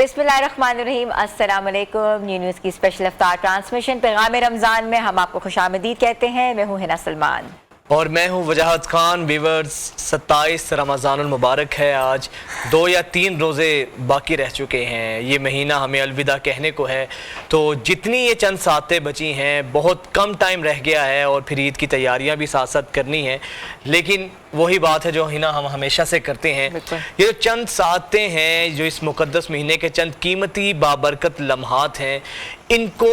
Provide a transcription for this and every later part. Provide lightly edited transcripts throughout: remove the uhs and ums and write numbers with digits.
बिस्मिल्लाहिर्रहमानिर्रहीम, अस्सलाम वालेकुम। न्यू न्यूज़ की स्पेशल इफ्तार ट्रांसमिशन पैगाम रमज़ान में हम आपको खुशामदीद कहते हैं। मैं हूँ हिना सलमान और मैं हूँ वजाहत खान। व्यूअर्स, 27 रमज़ानुल मुबारक है। आज 2 या 3 रोज़े बाकी रह चुके हैं। ये महीना हमें अलविदा कहने को है। तो जितनी ये चंद सातें बची हैं, बहुत कम टाइम रह गया है और फिर ईद की तैयारियां भी साथ साथ करनी है। लेकिन वही बात है जो हिना हम हमेशा से करते हैं, ये जो चंद सातें हैं, जो इस मुक़द्दस महीने के चंद कीमती बाबरकत लम्हात हैं, इनको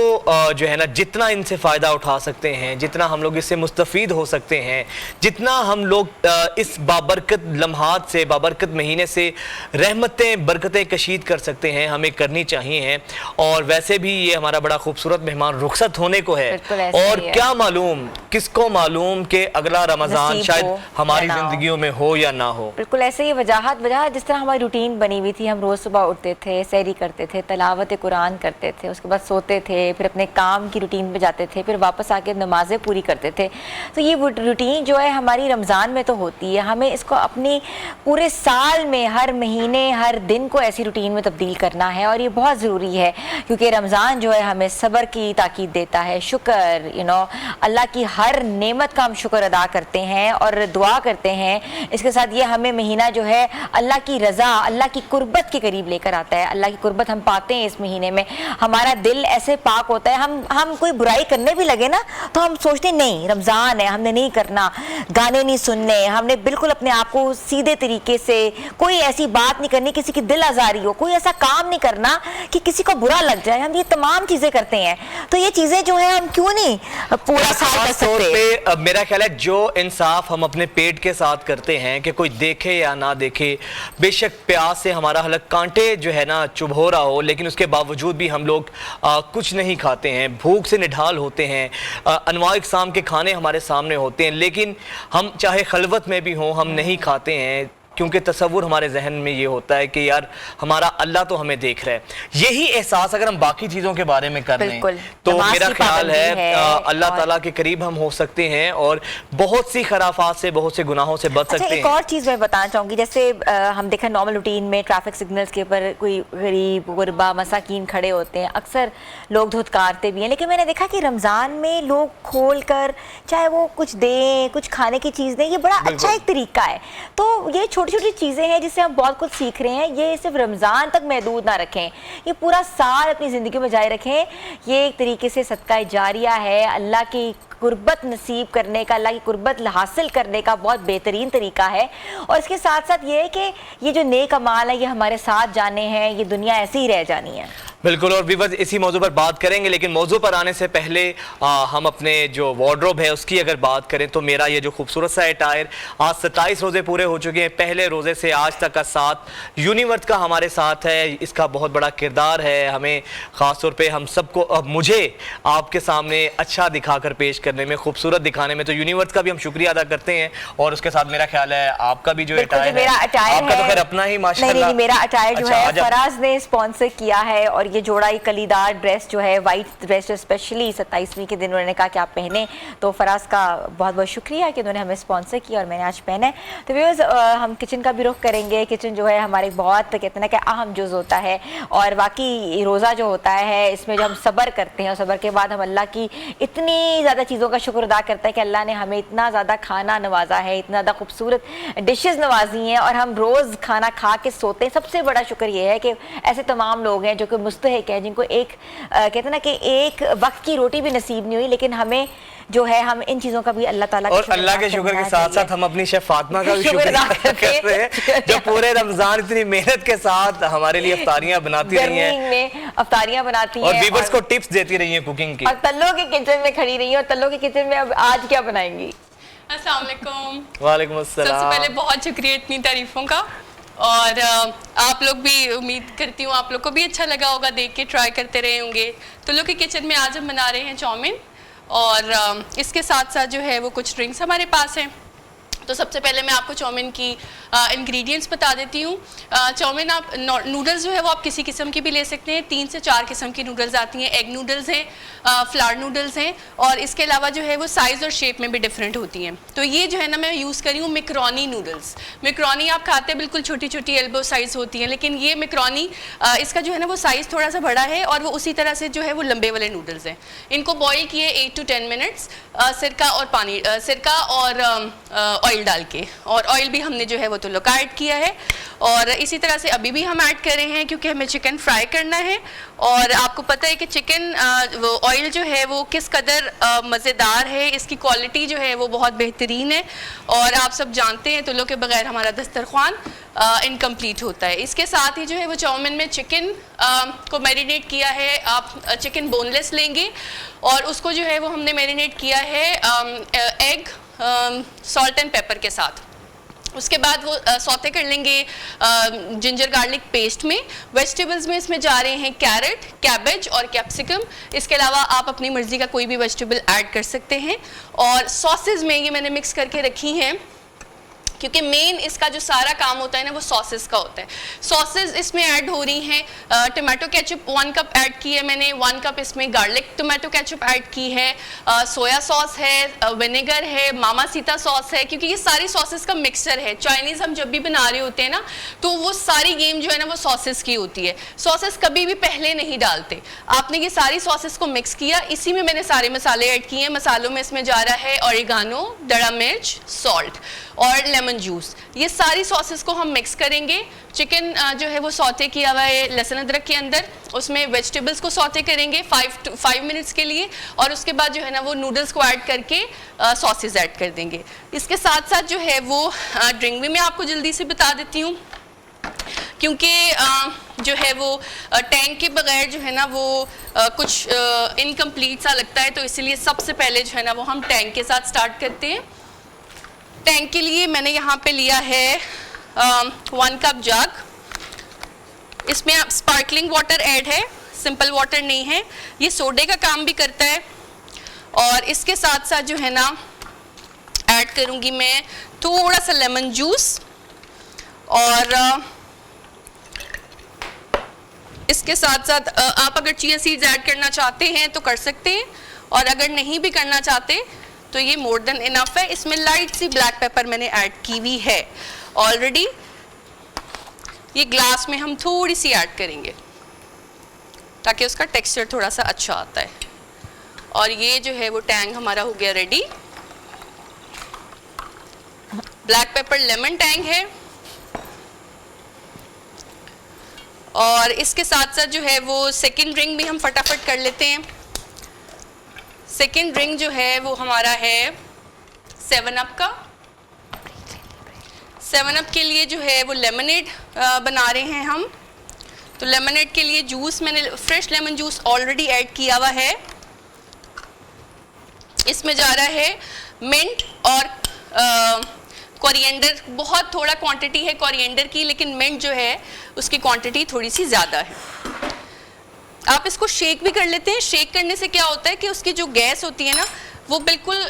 जो है ना, जितना इनसे फ़ायदा उठा सकते हैं, जितना हम लोग इससे मुस्तफ़ीद हो सकते हैं, जितना हम लोग इस बाबरकत लम्हात से, बाबरकत महीने से रहमतें बरकतें कशीद कर सकते हैं, हमें करनी चाहिए हैं। और वैसे भी ये हमारा बड़ा खूबसूरत मेहमान रुखसत होने को है, और क्या मालूम, किसको मालूम कि अगला रमज़ान शायद हमारी ज़िंदगियों में हो या ना हो। बिल्कुल ऐसे ही वजाहत जिस तरह हमारी रूटीन बनी हुई थी। हम रोज़ सुबह उठते थे, सहरी करते थे, तलावत कुरान करते थे, उसके बाद सोते थे, फिर अपने काम की रूटीन पे जाते थे, फिर वापस आके नमाजें पूरी करते थे। तो ये रूटीन जो है हमारी रमज़ान में तो होती है, हमें इसको अपनी पूरे साल में हर महीने हर दिन को ऐसी रूटीन में तब्दील करना है। और ये बहुत ज़रूरी है क्योंकि रमज़ान जो है हमें सब्र की ताकीद देता है, शुक्र, अल्लाह की हर नेमत का हम शुक्र अदा करते हैं और दुआ करते हैं। इसके साथ ये हमें महीना जो है अल्लाह की रज़ा, अल्लाह की कुर्बत के करीब लेकर आता है। अल्लाह की कुर्बत हम पाते हैं इस महीने में। हमारा दिल ऐसे पाक होता है, हम कोई बुराई करने भी लगे ना तो हम सोचते नहीं रमज़ान है, हमने नहीं करना, गाने नहीं सुनने, हमने बिल्कुल अपने आप को सीधे तरीके से, कोई ऐसी बात नहीं करनी, किसी की दिल आज़ारी हो, कोई ऐसा काम नहीं करना कि किसी को बुरा लग जाए। हम ये तमाम चीज़ें करते हैं। तो ये चीज़ें जो है हम क्यों नहीं पूरा साल कर सकते? मेरा ख्याल है जो इंसाफ हम अपने पेट के साथ करते हैं कि कोई देखे या ना देखे, बेशक प्यास से हमारा हलक कांटे जो है ना चुभ हो रहा हो, लेकिन उसके बावजूद भी हम लोग कुछ नहीं खाते हैं, भूख से निढाल होते हैं, अनवाع इक़साम के खाने हमारे सामने होते हैं, लेकिन हम चाहे खलवत में भी हों, हम नहीं खाते हैं क्योंकि तसव्वुर हमारे जहन में ये होता है कि यार हमारा अल्लाह तो हमें देख रहा है। यही एहसास अगर हम बाकी चीज़ों के बारे में कर लें तो मेरा ख्याल है अल्लाह ताला के करीब हम हो सकते हैं और बहुत सी खराफात से, बहुत से गुनाहों से बच सकते हैं। एक और चीज़ मैं बताना चाहूँगी, जैसे हम देखा नॉर्मल रूटीन में ट्रैफिक सिग्नल्स के ऊपर कोई गरीब गुरबा मसाकीन खड़े होते हैं, अक्सर लोग धुतकारते भी हैं, लेकिन मैंने देखा कि रमज़ान में लोग खोल कर चाहे वो कुछ दें, कुछ खाने की चीज़ दें, ये बड़ा अच्छा एक तरीका है। तो ये छोटी छोटी चीज़ें हैं जिससे हम बहुत कुछ सीख रहे हैं। ये सिर्फ रमज़ान तक महदूद ना रखें, ये पूरा साल अपनी ज़िंदगी में जारी रखें। ये एक तरीके से सदका जारिया है, अल्लाह की कुर्बत नसीब करने का, अल्लाह की कुर्बत हासिल करने का बहुत बेहतरीन तरीका है। और इसके साथ साथ ये है कि ये जो नेक अमाल है ये हमारे साथ जाने हैं, ये दुनिया ऐसे ही रह जानी है। बिल्कुल, और व्यूअर्स इसी मौजू पर बात करेंगे, लेकिन मौजू पर आने से पहले हम अपने जो वार्डरोब है उसकी अगर बात करें तो मेरा ये जो खूबसूरत सा अटायर, आज 27 रोज़े पूरे हो चुके हैं। पहले रोज़े से आज तक का साथ यूनिवर्स का हमारे साथ है, इसका बहुत बड़ा किरदार है। हमें ख़ास तौर पे हम सबको, मुझे आपके सामने अच्छा दिखाकर पेश करने में, खूबसूरत दिखाने में, तो यूनिवर्स का भी हम शुक्रिया अदा करते हैं। और उसके साथ मेरा ख्याल है आपका भी जो अटायर है, आपका तो खैर अपना ही माशाल्लाह। नहीं, मेरा अटायर जो है फराज ने स्पॉन्सर किया है, और ये जोड़ा ही कलीदार ड्रेस जो है, वाइट ड्रेस, स्पेशली 27वीं के दिन उन्होंने कहा कि आप पहने, तो फराज का बहुत बहुत शुक्रिया कि उन्होंने हमें स्पॉन्सर किया और मैंने आज पहना है। तो व्यूअर्स, हम किचन का भी रुख करेंगे। किचन जो है हमारे बहुत कहते हैं ना कि अहम जुज़ होता है, और बाकी रोज़ा जो होता है इसमें जो हम सब्र करते हैं और सब्र के बाद हम अल्लाह की इतनी ज़्यादा चीज़ों का शुक्र अदा करते हैं कि अल्लाह ने हमें इतना ज़्यादा खाना नवाजा है, इतना ज़्यादा खूबसूरत डिशेज़ नवाजी हैं, और हम रोज़ खाना खा के सोते हैं। सबसे बड़ा शुक्र ये है कि ऐसे तमाम लोग हैं जो कि मुस्तहिक हैं, जिनको एक कहते हैं ना कि एक वक्त की रोटी भी नसीब नहीं हुई, लेकिन हमें जो है हम इन चीज़ों का भी अल्लाह ताला और अल्लाह के शुक्र के साथ साथ हम अपनी शेफ फातिमा का भी शुक्र अदा करते हैं जो पूरे रमज़ान इतनी मेहनत के साथ हमारे लिए अफ्तारियां बनाती रही हैं, अफ्तारियां बनाती हैं और व्यूअर्स को टिप्स देती रही हैं कुकिंग की, और तल्लो के किचन में खड़ी रही हैं। और तल्लो के किचन में अब आज क्या बनाएंगी? अस्सलाम वालेकुम। वालेकुम अस्सलाम। सबसे पहले बहुत शुक्रिया इतनी तारीफों का, और आप लोग भी, उम्मीद करती हूँ आप लोग को भी अच्छा लगा होगा, देख के ट्राई करते रहे होंगे। तो लोग के किचन में आज हम बना रहे हैं चाउमीन, और इसके साथ साथ जो है वो कुछ ड्रिंक्स हमारे पास हैं। تو سب سے پہلے میں آپ کو چاؤمن کی انگریڈینٹس بتا دیتی ہوں. چاؤمن آپ نوڈلز جو ہے وہ آپ کسی قسم کی بھی لے سکتے ہیں. 3 سے 4 قسم کی نوڈلز آتی ہیں. ایگ نوڈلز ہیں, فلاور نوڈلز ہیں, اور اس کے علاوہ جو ہے وہ سائز اور شیپ میں بھی ڈفرینٹ ہوتی ہیں. تو یہ جو ہے نا میں یوز کری ہوں میکرونی نوڈلز. میکرونی آپ کھاتے بالکل چھوٹی چھوٹی ایلبو سائز ہوتی ہیں, لیکن یہ میکرونی اس کا جو ہے نا وہ سائز تھوڑا سا بڑا ہے, اور وہ اسی طرح سے جو ہے وہ لمبے والے نوڈلز ہیں. ان کو بوائل کیے 8 to 10 منٹس سرکہ اور آئل ڈال کے, اور آئل بھی ہم نے جو ہے وہ تلکا ایڈ کیا ہے, اور اسی طرح سے ابھی بھی ہم ایڈ کر رہے ہیں کیونکہ ہمیں چکن فرائی کرنا ہے. اور آپ کو پتہ ہے کہ چکن آئل جو ہے وہ کس قدر مزیدار ہے, اس کی کوالٹی جو ہے وہ بہت بہترین ہے, اور آپ سب جانتے ہیں تلوں کے بغیر ہمارا دسترخوان انکمپلیٹ ہوتا ہے. اس کے ساتھ ہی جو ہے وہ چاؤمن میں چکن کو میرینیٹ کیا ہے. آپ چکن بون لیس لیں گے, اور اس کو جو ہے وہ ہم نے میرینیٹ کیا ہے ایگ, سالٹ اینڈ پیپر کے ساتھ. اس کے بعد وہ سوتے کر لیں گے جنجر گارلک پیسٹ میں. ویجیٹیبلز میں اس میں جا رہے ہیں کیرٹ, کیبج اور کیپسیکم. اس کے علاوہ آپ اپنی مرضی کا کوئی بھی ویجیٹیبل ایڈ کر سکتے ہیں. اور ساسز میں یہ میں نے مکس کر کے رکھی ہیں, کیونکہ مین اس کا جو سارا کام ہوتا ہے نا وہ ساسز کا ہوتا ہے. ساسز اس میں ایڈ ہو رہی ہیں, ٹمیٹو کیچپ 1 کپ ایڈ کی ہے میں نے, 1 کپ اس میں گارلک ٹمیٹو کیچپ ایڈ کی ہے, سویا ساس ہے, ونیگر ہے, ماما سیتا ساس ہے, کیونکہ یہ ساری ساسز کا مکسچر ہے. چائنیز ہم جب بھی بنا رہے ہوتے ہیں نا تو وہ ساری گیم جو ہے نا وہ ساسز کی ہوتی ہے. ساسز کبھی بھی پہلے نہیں ڈالتے. آپ نے یہ ساری ساسز کو مکس کیا, اسی میں نے سارے مسالے ایڈ کیے ہیں. مسالوں میں اس میں جا رہا ہے اوریگانو, ڈڑا مرچ, سالٹ اور لیمن جوس. یہ ساری ساسز کو ہم مکس کریں گے. چکن جو ہے وہ سوتے کیا ہوا ہے لہسن ادرک کے اندر, اس میں ویجیٹیبلز کو سوتے کریں گے 5 منٹس کے لیے, اور اس کے بعد جو ہے نا وہ نوڈلز کو ایڈ کر کے ساسز ایڈ کر دیں گے. اس کے ساتھ ساتھ جو ہے وہ ڈرنک بھی میں آپ کو جلدی سے بتا دیتی ہوں, کیونکہ جو ہے وہ ٹینک کے بغیر جو ہے نا وہ کچھ انکمپلیٹ سا لگتا ہے, تو اسی لیے سب سے پہلے جو ہے نا وہ ہم ٹینک کے ساتھ سٹارٹ کرتے ہیں. ٹینک کے لیے میں نے یہاں پہ لیا ہے 1 کپ جگ. اس میں اسپارکلنگ واٹر ایڈ ہے, سمپل واٹر نہیں ہے. یہ سوڈے کا کام بھی کرتا ہے. اور اس کے ساتھ ساتھ جو ہے نا ایڈ کروں گی میں تھوڑا سا لیمن جوس, اور اس کے ساتھ ساتھ آپ اگر چیا سیڈز ایڈ کرنا چاہتے ہیں تو کر سکتے ہیں, اور اگر نہیں بھی کرنا چاہتے تو یہ مور دین انف ہے. اس میں لائٹ سی بلیک پیپر میں نے ایڈ کی ہوئی ہے آلریڈی. یہ گلاس میں ہم تھوڑی سی ایڈ کریں گے تاکہ اس کا ٹیکسچر تھوڑا سا اچھا آتا ہے. اور یہ جو ہے وہ ٹینگ ہمارا ہو گیا ریڈی. بلیک پیپر لیمن ٹینگ ہے. اور اس کے ساتھ ساتھ جو ہے وہ سیکنڈ ڈرنک بھی ہم فٹافٹ کر لیتے ہیں. سیکنڈ ڈرنک جو ہے وہ ہمارا ہے 7 اپ کا. 7 اپ کے لیے جو ہے وہ لیمنیڈ بنا رہے ہیں ہم. تو لیمنیڈ کے لیے جوس میں نے fresh lemon juice already add کیا ہوا ہے. اس میں جا رہا ہے منٹ اور کوریینڈر. بہت تھوڑا کوانٹٹی ہے کوریینڈر کی, لیکن منٹ جو ہے اس کی کوانٹٹی تھوڑی سی زیادہ ہے. آپ اس کو شیک بھی کر لیتے ہیں. شیک کرنے سے کیا ہوتا ہے کہ اس کی جو گیس ہوتی ہے نا وہ بالکل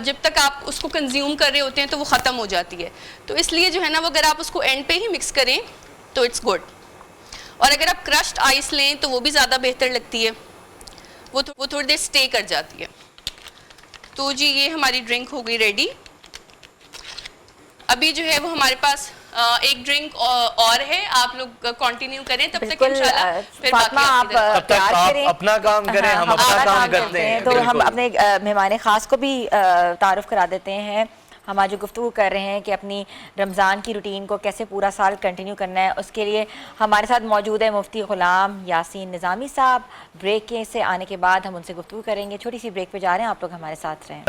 جب تک آپ اس کو کنزیوم کر رہے ہوتے ہیں تو وہ ختم ہو جاتی ہے. تو اس لیے جو ہے نا وہ اگر آپ اس کو اینڈ پہ ہی مکس کریں تو اٹس گڈ. اور اگر آپ کرشڈ آئس لیں تو وہ بھی زیادہ بہتر لگتی ہے, وہ تھوڑی دیر سٹے کر جاتی ہے. تو جی یہ ہماری ڈرنک ہو گئی ریڈی. ابھی جو ہے وہ ہمارے پاس ایک ڈرنک اور ہے, آپ لوگ کنٹینیو کریں تب تک انشاءاللہ پھر فاطمہ آپ تب تک آپ اپنا کام کریں, ہم اپنا کام کرتے ہیں. تو ہم اپنے مہمان خاص کو بھی تعارف کرا دیتے ہیں. ہم آج جو گفتگو کر رہے ہیں کہ اپنی رمضان کی روٹین کو کیسے پورا سال کنٹینیو کرنا ہے, اس کے لیے ہمارے ساتھ موجود ہے مفتی غلام یاسین نظامی صاحب. بریک سے آنے کے بعد ہم ان سے گفتگو کریں گے. چھوٹی سی بریک پہ جا رہے ہیں, آپ لوگ ہمارے ساتھ رہیں.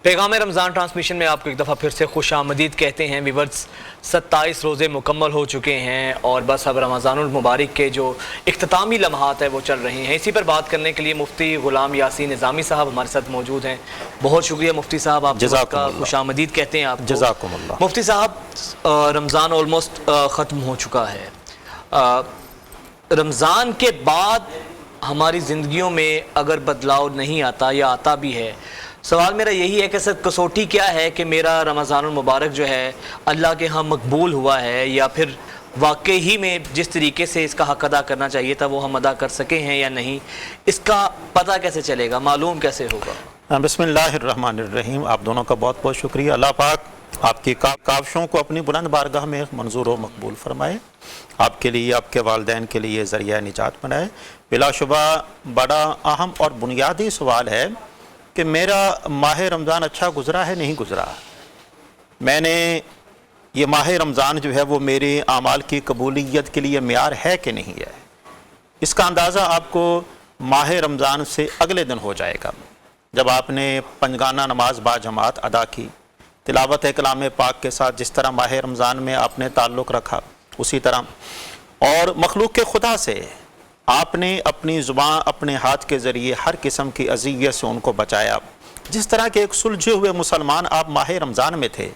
پیغام رمضان ٹرانسمیشن میں آپ کو ایک دفعہ پھر سے خوش آمدید کہتے ہیں. ویورز 27 روزے مکمل ہو چکے ہیں اور بس اب رمضان المبارک کے جو اختتامی لمحات ہیں وہ چل رہے ہیں. اسی پر بات کرنے کے لیے مفتی غلام یاسین نظامی صاحب ہمارے ساتھ موجود ہیں. بہت شکریہ مفتی صاحب, آپ کا خوش آمدید کہتے ہیں آپ کو. جزاکم اللہ. مفتی صاحب رمضان آلموسٹ ختم ہو چکا ہے. رمضان کے بعد ہماری زندگیوں میں اگر بدلاؤ نہیں آتا یا آتا بھی ہے سوال میرا یہی ہے کہ سر کسوٹی کیا ہے کہ میرا رمضان المبارک جو ہے اللہ کے ہاں مقبول ہوا ہے، یا پھر واقعی ہی میں جس طریقے سے اس کا حق ادا کرنا چاہیے تھا وہ ہم ادا کر سکے ہیں یا نہیں، اس کا پتہ کیسے چلے گا، معلوم کیسے ہوگا؟ بسم اللہ الرحمن الرحیم. آپ دونوں کا بہت بہت شکریہ. اللہ پاک آپ کی کاوشوں کو اپنی بلند بارگاہ میں منظور و مقبول فرمائے، آپ کے لیے، آپ کے والدین کے لیے ذریعہ نجات بنائے. بلا شبہ بڑا اہم اور بنیادی سوال ہے کہ میرا ماہ رمضان اچھا گزرا ہے نہیں گزرا. میں نے یہ ماہ رمضان جو ہے وہ میرے اعمال کی قبولیت کے لیے معیار ہے کہ نہیں ہے. اس کا اندازہ آپ کو ماہ رمضان سے اگلے دن ہو جائے گا جب آپ نے پنجگانہ نماز با جماعت ادا کی، تلاوت کلام پاک کے ساتھ جس طرح ماہ رمضان میں آپ نے تعلق رکھا اسی طرح، اور مخلوق کے خدا سے آپ نے اپنی زبان اپنے ہاتھ کے ذریعے ہر قسم کی اذیت سے ان کو بچایا. جس طرح کے ایک سلجھے ہوئے مسلمان آپ ماہ رمضان میں تھے،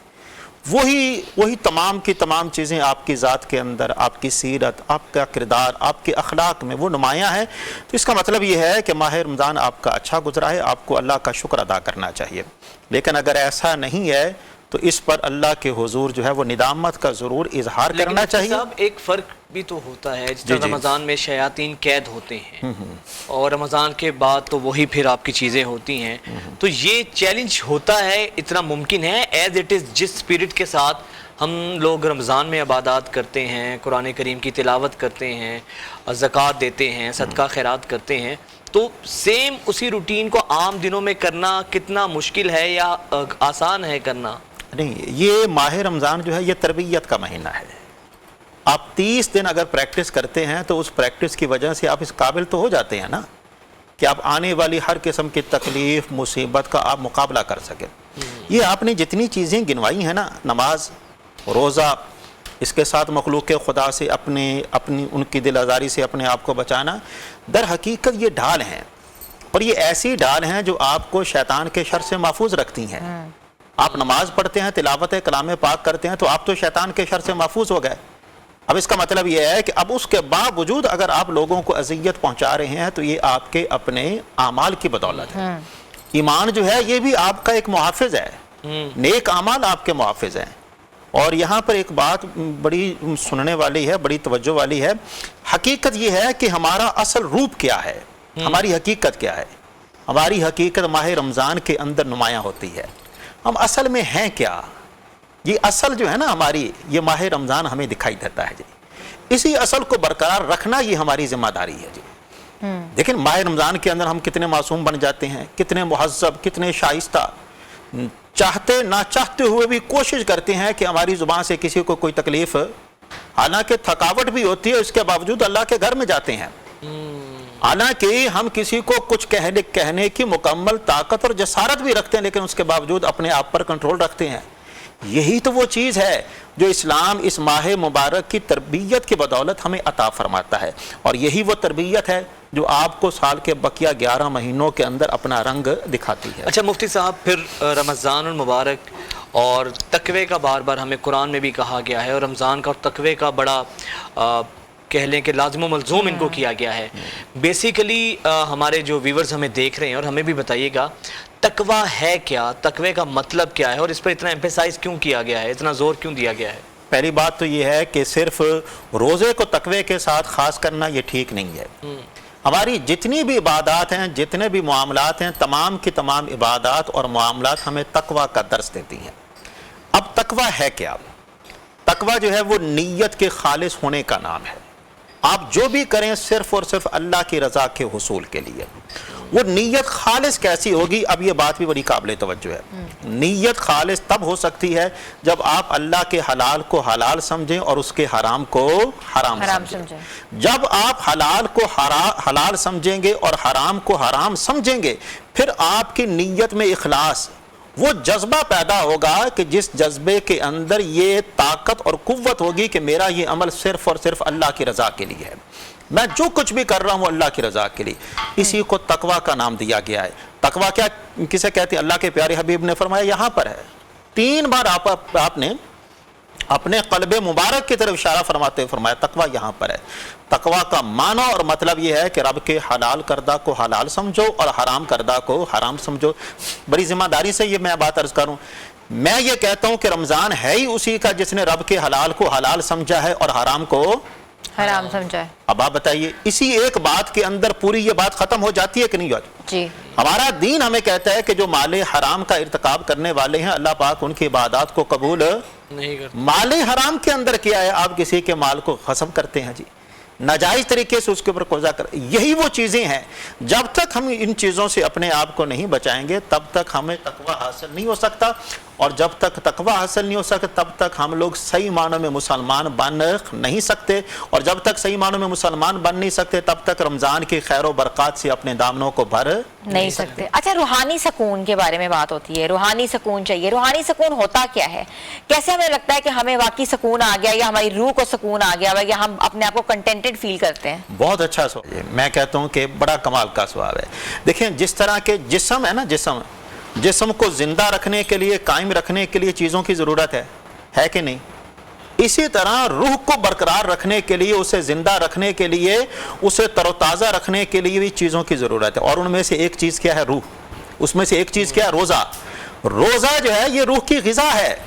وہی تمام کی تمام چیزیں آپ کی ذات کے اندر، آپ کی سیرت، آپ کا کردار، آپ کے اخلاق میں وہ نمایاں ہیں. تو اس کا مطلب یہ ہے کہ ماہ رمضان آپ کا اچھا گزرا ہے، آپ کو اللہ کا شکر ادا کرنا چاہیے. لیکن اگر ایسا نہیں ہے تو اس پر اللہ کے حضور جو ہے وہ ندامت کا ضرور اظہار کرنا چاہیے. صاحب ایک فرق بھی تو ہوتا ہے، جس طرح رمضان میں شیاطین قید ہوتے ہیں اور رمضان کے بعد تو وہی پھر آپ کی چیزیں ہوتی ہیں، تو یہ چیلنج ہوتا ہے، اتنا ممکن ہے ایز اٹ از جس اسپرٹ کے ساتھ ہم لوگ رمضان میں عبادات کرتے ہیں، قرآن کریم کی تلاوت کرتے ہیں، زکوٰۃ دیتے ہیں، صدقہ خیرات کرتے ہیں، تو سیم اسی روٹین کو عام دنوں میں کرنا کتنا مشکل ہے یا آسان ہے کرنا؟ نہیں، یہ ماہ رمضان جو ہے یہ تربیت کا مہینہ ہے. آپ 30 دن اگر پریکٹس کرتے ہیں تو اس پریکٹس کی وجہ سے آپ اس قابل تو ہو جاتے ہیں نا کہ آپ آنے والی ہر قسم کی تکلیف مصیبت کا آپ مقابلہ کر سکیں. یہ آپ نے جتنی چیزیں گنوائی ہیں نا، نماز، روزہ، اس کے ساتھ مخلوق کے خدا سے اپنی ان کی دل آزاری سے اپنے آپ کو بچانا، در حقیقت یہ ڈھال ہیں، اور یہ ایسی ڈھال ہیں جو آپ کو شیطان کے شر سے محفوظ رکھتی ہیں. آپ نماز پڑھتے ہیں، تلاوت کلام پاک کرتے ہیں تو آپ تو شیطان کے شر سے محفوظ ہو گئے. اب اس کا مطلب یہ ہے کہ اب اس کے باوجود اگر آپ لوگوں کو اذیت پہنچا رہے ہیں تو یہ آپ کے اپنے اعمال کی بدولت ہے. ایمان جو ہے یہ بھی آپ کا ایک محافظ ہے، نیک اعمال آپ کے محافظ ہیں. اور یہاں پر ایک بات بڑی سننے والی ہے، بڑی توجہ والی ہے. حقیقت یہ ہے کہ ہمارا اصل روپ کیا ہے، ہماری حقیقت کیا ہے. ہماری حقیقت ماہ رمضان کے اندر نمایاں ہوتی ہے. ہم اصل میں ہیں کیا، یہ اصل جو ہے نا ہماری، یہ ماہ رمضان ہمیں دکھائی دیتا ہے جی. اسی اصل کو برقرار رکھنا یہ ہماری ذمہ داری ہے جی. لیکن ماہ رمضان کے اندر ہم کتنے معصوم بن جاتے ہیں، کتنے مہذب، کتنے شائستہ، چاہتے نہ چاہتے ہوئے بھی کوشش کرتے ہیں کہ ہماری زبان سے کسی کو کوئی تکلیف، حالانکہ تھکاوٹ بھی ہوتی ہے اس کے باوجود اللہ کے گھر میں جاتے ہیں، حالانکہ ہم کسی کو کچھ کہنے کی مکمل طاقت اور جسارت بھی رکھتے ہیں، لیکن اس کے باوجود اپنے آپ پر کنٹرول رکھتے ہیں. یہی تو وہ چیز ہے جو اسلام اس ماہ مبارک کی تربیت کی بدولت ہمیں عطا فرماتا ہے، اور یہی وہ تربیت ہے جو آپ کو سال کے بقیہ 11 مہینوں کے اندر اپنا رنگ دکھاتی ہے. اچھا مفتی صاحب، پھر رمضان المبارک اور تقوی کا بار بار ہمیں قرآن میں بھی کہا گیا ہے، اور رمضان کا اور تقوی کا بڑا کہہ لیں کہ لازم و ملزوم ان کو کیا گیا ہے. بیسیکلی ہمارے جو ویورز ہمیں دیکھ رہے ہیں، اور ہمیں بھی بتائیے گا تقوی ہے کیا، تقوی کا مطلب کیا ہے، اور اس پر اتنا ایمفیسائز کیوں کیا گیا ہے، اتنا زور کیوں دیا گیا ہے؟ پہلی بات تو یہ ہے کہ صرف روزے کو تقوی کے ساتھ خاص کرنا یہ ٹھیک نہیں ہے. ہماری جتنی بھی عبادات ہیں، جتنے بھی معاملات ہیں، تمام کی تمام عبادات اور معاملات ہمیں تقوی کا درس دیتی ہیں. اب تقوی ہے کیا؟ تقوی جو ہے وہ نیت کے خالص ہونے کا نام ہے. آپ جو بھی کریں صرف اور صرف اللہ کی رضا کے حصول کے لیے. وہ نیت خالص کیسی ہوگی؟ اب یہ بات بھی بڑی قابل توجہ ہے. نیت خالص تب ہو سکتی ہے جب آپ اللہ کے حلال کو حلال سمجھیں اور اس کے حرام کو حرام سمجھیں. جب آپ حلال کو حلال سمجھیں گے اور حرام کو حرام سمجھیں گے، پھر آپ کی نیت میں اخلاص، وہ جذبہ پیدا ہوگا کہ جس جذبے کے اندر یہ طاقت اور قوت ہوگی کہ میرا یہ عمل صرف اور صرف اللہ کی رضا کے لیے ہے، میں جو کچھ بھی کر رہا ہوں اللہ کی رضا کے لیے. اسی کو تقوی کا نام دیا گیا ہے. تقوی کیا کسے کہتے ہیں؟ اللہ کے پیارے حبیب نے فرمایا یہاں پر ہے. 3 بار آپ نے अपने क़ल्ब मुबारक की तरफ इशारा फरमाते हुए फरमाया तकवा यहाँ पर है। तकवा का माना और मतलब ये है कि रब के हलाल करदा को हलाल समझो और हराम करदा को हराम समझो। बड़ी जिम्मेदारी से ये मैं बात अर्ज करूँ, मैं ये कहता हूँ कि रमज़ान है ही उसी का जिसने रब के हलाल को हलाल समझा है और हराम को हराम समझा है। अब आप बताइए, इसी एक बात के अंदर पूरी ये बात खत्म हो जाती है कि नहीं होती? जी। हमारा दीन हमें कहता है कि जो माले हराम का इर्तिकाब करने वाले हैं अल्लाह पाक उनकी इबादत को कबूल नहीं करते। माले हराम के अंदर किया है, आप किसी के माल को खसम करते हैं जी, नाजायज तरीके से उसके ऊपर कब्जा कर। यही वो चीजें हैं, जब तक हम इन चीजों से अपने आप को नहीं बचाएंगे तब तक हमें तकवा हासिल नहीं हो सकता, और जब तक तकवा हासिल नहीं हो सकता तब तक हम लोग सही मानों में मुसलमान बन नहीं सकते, और जब तक सही मानों में मुसलमान बन नहीं सकते तब तक रमजान की खैर व बरकत से अपने दामनों को भर नहीं सकते। अच्छा, रूहानी सुकून के बारे में बात होती है, रूहानी सुकून चाहिए। रूहानी सुकून होता क्या है? कैसे हमें लगता है कि हमें वाकई सुकून आ गया, या हमारी रूह को सुकून आ गया, या हम अपने आप को कंटेंटेड फील करते हैं? बहुत अच्छा सवाल है, मैं कहता हूँ कि बड़ा कमाल का सवाल है। देखिए, जिस तरह के जिस्म है ना, जिस्म को जिंदा रखने के लिए, कायम रखने के लिए चीज़ों की ज़रूरत है कि नहीं? इसी तरह रूह को बरकरार रखने के लिए, उसे जिंदा रखने के लिए, उसे तरोताज़ा रखने के लिए भी चीज़ों की ज़रूरत है, और उनमें से एक चीज़ क्या है? रूह। उसमें से एक चीज़ क्या है? रोज़ा। रोज़ा जो है ये रूह की ग़िज़ा है,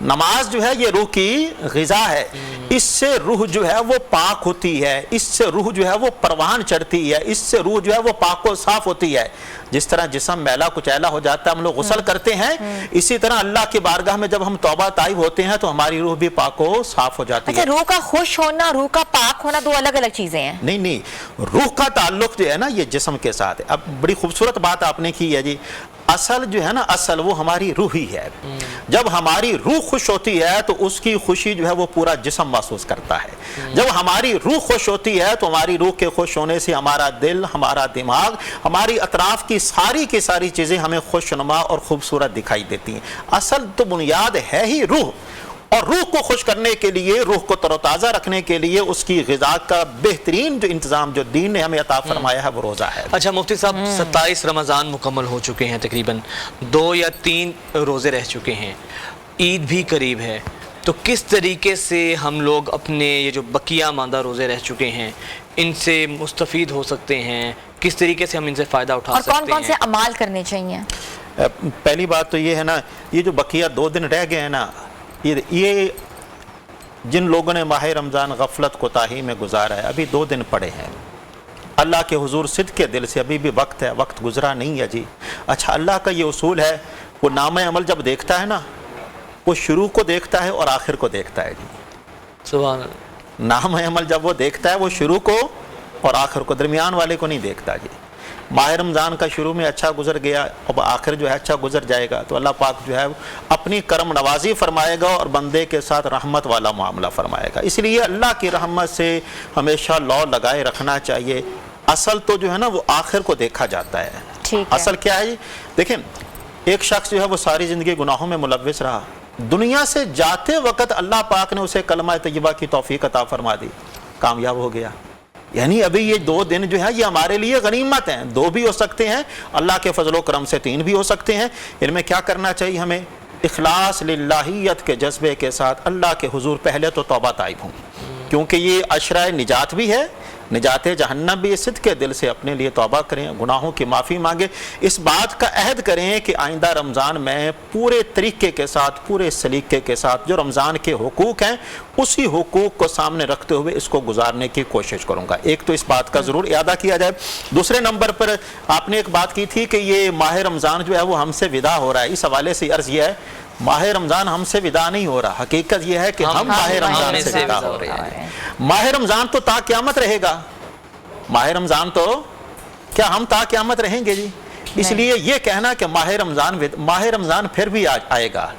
नमाज जो है ये रूह की ग़िज़ा है। इससे रूह जो है वो पाक होती है, इससे रूह जो है वो परवान चढ़ती है, इससे रूह जो है वो पाक व साफ होती है। जिस तरह जिस्म मैला कुचैला हो जाता है, हम लोग गुस्ल करते हैं, इसी तरह अल्लाह की बारगाह में जब हम तौबा ताइब होते हैं तो हमारी रूह भी पाक व साफ हो जाती है। अच्छा, रूह का खुश होना, रूह का पाक होना दो अलग अलग चीजें हैं। नहीं, रूह का ताल्लुक जो है ना ये जिस्म के साथ है। अब बड़ी खूबसूरत बात आपने की है जी, असल जो है ना, असल वो हमारी रूह ही है। जब हमारी रूह खुश होती है तो उसकी खुशी जो है वो पूरा जिस्म महसूस करता है। जब हमारी रूह खुश होती है तो हमारी रूह के खुश होने से हमारा दिल, हमारा दिमाग, हमारी अतराफ की सारी चीज़ें हमें खुशनुमा और खूबसूरत दिखाई देती हैं। असल तो बुनियाद है ही रूह, और रूह को खुश करने के लिए, रूह को तरोताज़ा रखने के लिए उसकी ग़िज़ा का बेहतरीन जो इंतज़ाम जो दीन ने हमें अता फरमाया है वो रोज़ा है। अच्छा मुफ्ती साहब, 27 रमज़ान मुकम्मल हो चुके हैं, तकरीबन 2 या 3 रोज़े रह चुके हैं, ईद भी करीब है, तो किस तरीके से हम लोग अपने ये जो बकिया मांदा रोज़े रह चुके हैं इनसे मुस्तफ़ीद हो सकते हैं? किस तरीके से हम इनसे फ़ायदा उठा सकते हैं? और कौन-कौन से अमाल करने चाहिए? पहली बात तो ये है ना, ये जो बकिया 2 दिन रह गए हैं ना, ये जिन लोगों ने माह रमज़ान गफलत कोताही में गुजारा है, अभी 2 दिन पड़े हैं, अल्लाह के हुजूर सिद्क़ के दिल से अभी भी वक्त है, वक्त गुजरा नहीं है जी। अच्छा, अल्लाह का ये उसूल है, वो नाम अमल जब देखता है ना, वो शुरू को देखता है और आखिर को देखता है जी। सुभान अल्लाह। नाम अमल जब वो देखता है वो शुरू को और आखिर को, दरमियान वाले को नहीं देखता जी। माह रमज़ान का शुरू में अच्छा गुजर गया, अब आखिर जो है अच्छा गुजर जाएगा, तो अल्लाह पाक जो है अपनी करम नवाजी फरमाएगा और बंदे के साथ रहमत वाला मामला फरमाएगा। इसलिए अल्लाह की रहमत से हमेशा लौ लगाए रखना चाहिए। असल तो जो है ना वो आखिर को देखा जाता है। ठीक है। असल क्या है जी? देखें, एक शख्स जो है वो सारी ज़िंदगी गुनाहों में मुलव्विस रहा, दुनिया से जाते वक्त अल्लाह पाक ने उसे कलमा तय्यबा की तौफीक अता फरमा दी, कामयाब हो गया। यानी अभी ये 2 दिन जो है ये हमारे लिए गनीमत हैं। 2 भी हो सकते हैं, अल्लाह के फजलो करम से 3 भी हो सकते हैं। इनमें क्या करना चाहिए हमें? इखलास लिल्लाहियत के जज्बे के साथ अल्लाह के हुजूर पहले तो तौबा ताइब हूँ, क्योंकि ये अशरा निजात भी है, निजात जहन्नम भी। सिद्क़ के दिल से अपने लिए तौबा करें, गुनाहों की माफ़ी मांगे, इस बात का अहद करें कि आइंदा रमज़ान में पूरे तरीके के साथ, पूरे सलीके के साथ जो रमज़ान के हुकूक हैं उसी हुकूक को सामने रखते हुए इसको गुजारने की कोशिश करूँगा। एक तो इस बात का ज़रूर इरादा किया जाए। दूसरे नंबर पर आपने एक बात की थी कि ये माह रमज़ान जो है वो हमसे विदा हो रहा है। इस हवाले से अर्ज़ यह है, माह रमज़ान हमसे विदा नहीं हो रहा, हकीकत यह है कि हम माह रमज़ान से विदा हो रहे हैं। माह रमज़ान तो ता क़यामत रहेगा, माह रमज़ान तो क्या हम ता क़यामत रहेंगे जी? इसलिए ये कहना कि माह रमज़ान फिर भी आएगा,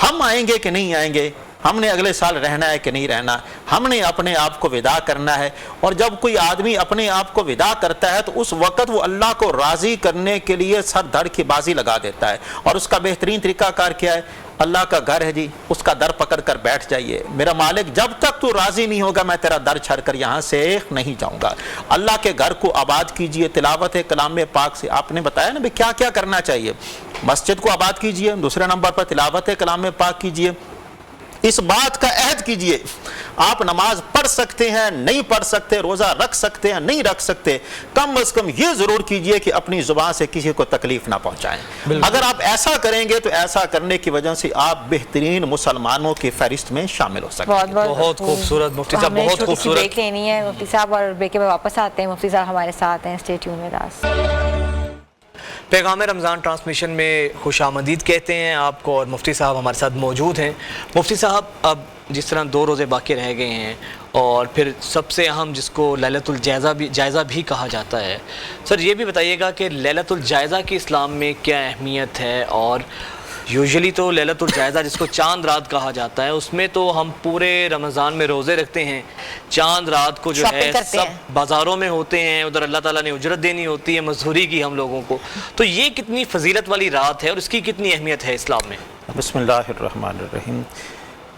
हम आएंगे कि नहीं आएंगे, हमने अगले साल रहना है कि नहीं रहना, हमने अपने आप को विदा करना है। और जब कोई आदमी अपने आप को विदा करता है तो उस वक़्त वो अल्लाह को राज़ी करने के लिए सर धड़ की बाजी लगा देता है, और उसका बेहतरीन तरीक़ाकार क्या है? अल्लाह का घर है जी, उसका दर पकड़ कर बैठ जाइए, मेरा मालिक जब तक तू राज़ी नहीं होगा मैं तेरा दर छड़ कर यहाँ से नहीं जाऊँगा। अल्लाह के घर को आबाद कीजिए, तिलावत कलाम पाक से। आपने बताया ना भी क्या क्या करना चाहिए? मस्जिद को आबाद कीजिए, दूसरे नंबर पर तिलावत कलाम पाक कीजिए, इस बात का अहद कीजिए, आप नमाज पढ़ सकते हैं, नहीं पढ़ सकते, रोजा रख सकते हैं, नहीं रख सकते, कम अज कम ये जरूर कीजिए कि अपनी जुबान से किसी को तकलीफ ना पहुंचाएं। अगर आप ऐसा करेंगे तो ऐसा करने की वजह से आप बेहतरीन मुसलमानों की फहरिस्त में शामिल हो सकते हैं। बहुत खूबसूरत मुफ्ती साहब, बहुत खूबसूरत। ब्रेक लेनी है मुफ्ती साहब, और ब्रेक के बाद वापस आते हैं। मुफ्ती साहब हमारे साथ हैं, स्टे ट्यून विद अस। पैगाम रमज़ान ट्रांसमिशन में खुश आमदीद कहते हैं आपको, और मुफ्ती साहब हमारे साथ मौजूद हैं। मुफ्ती साहब, अब जिस तरह 2 रोज़े बाकी रह गए हैं और फिर सबसे अहम जिसको लैलतुल जायज़ा भी कहा जाता है, सर ये भी बताइएगा कि लैलतुल जायज़ा की इस्लाम में क्या अहमियत है। और यूजुअली तो लैलतुल जायज़ा जिसको चांद रात कहा जाता है, उसमें तो हम पूरे रमज़ान में रोज़े रखते हैं, चांद रात को जो है सब बाज़ारों में होते हैं, उधर अल्लाह ताला ने उजरत देनी होती है मजदूरी की हम लोगों को। तो ये कितनी फजीलत वाली रात है और इसकी कितनी अहमियत है इस्लाम में? बिस्मिल्लाहिर्रहमानिर्रहीम।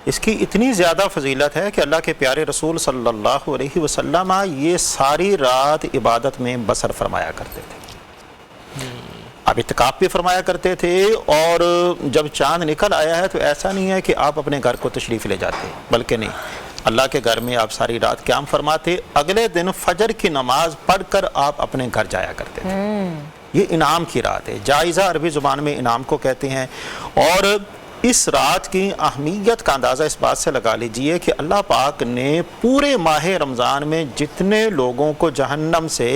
इसकी इतनी ज़्यादा फजीलत है कि अल्लाह के प्यारे रसूल सल्लल्लाहु अलैहि वसल्लम ये सारी रात इबादत में बसर फरमाया करते थे। आप इत्तिकाफ भी फरमाया करते थे, और जब चांद निकल आया है तो ऐसा नहीं है कि आप अपने घर को तशरीफ़ ले जाते, बल्कि नहीं, अल्लाह के घर में आप सारी रात क़याम फरमाते, अगले दिन फजर की नमाज पढ़कर आप अपने घर जाया करते थे। ये इनाम की रात है, जायज़ा अरबी ज़ुबान में इनाम को कहते हैं। और इस रात की अहमियत का अंदाज़ा इस बात से लगा लीजिए कि अल्लाह पाक ने पूरे माह रमज़ान में जितने लोगों को जहन्नम से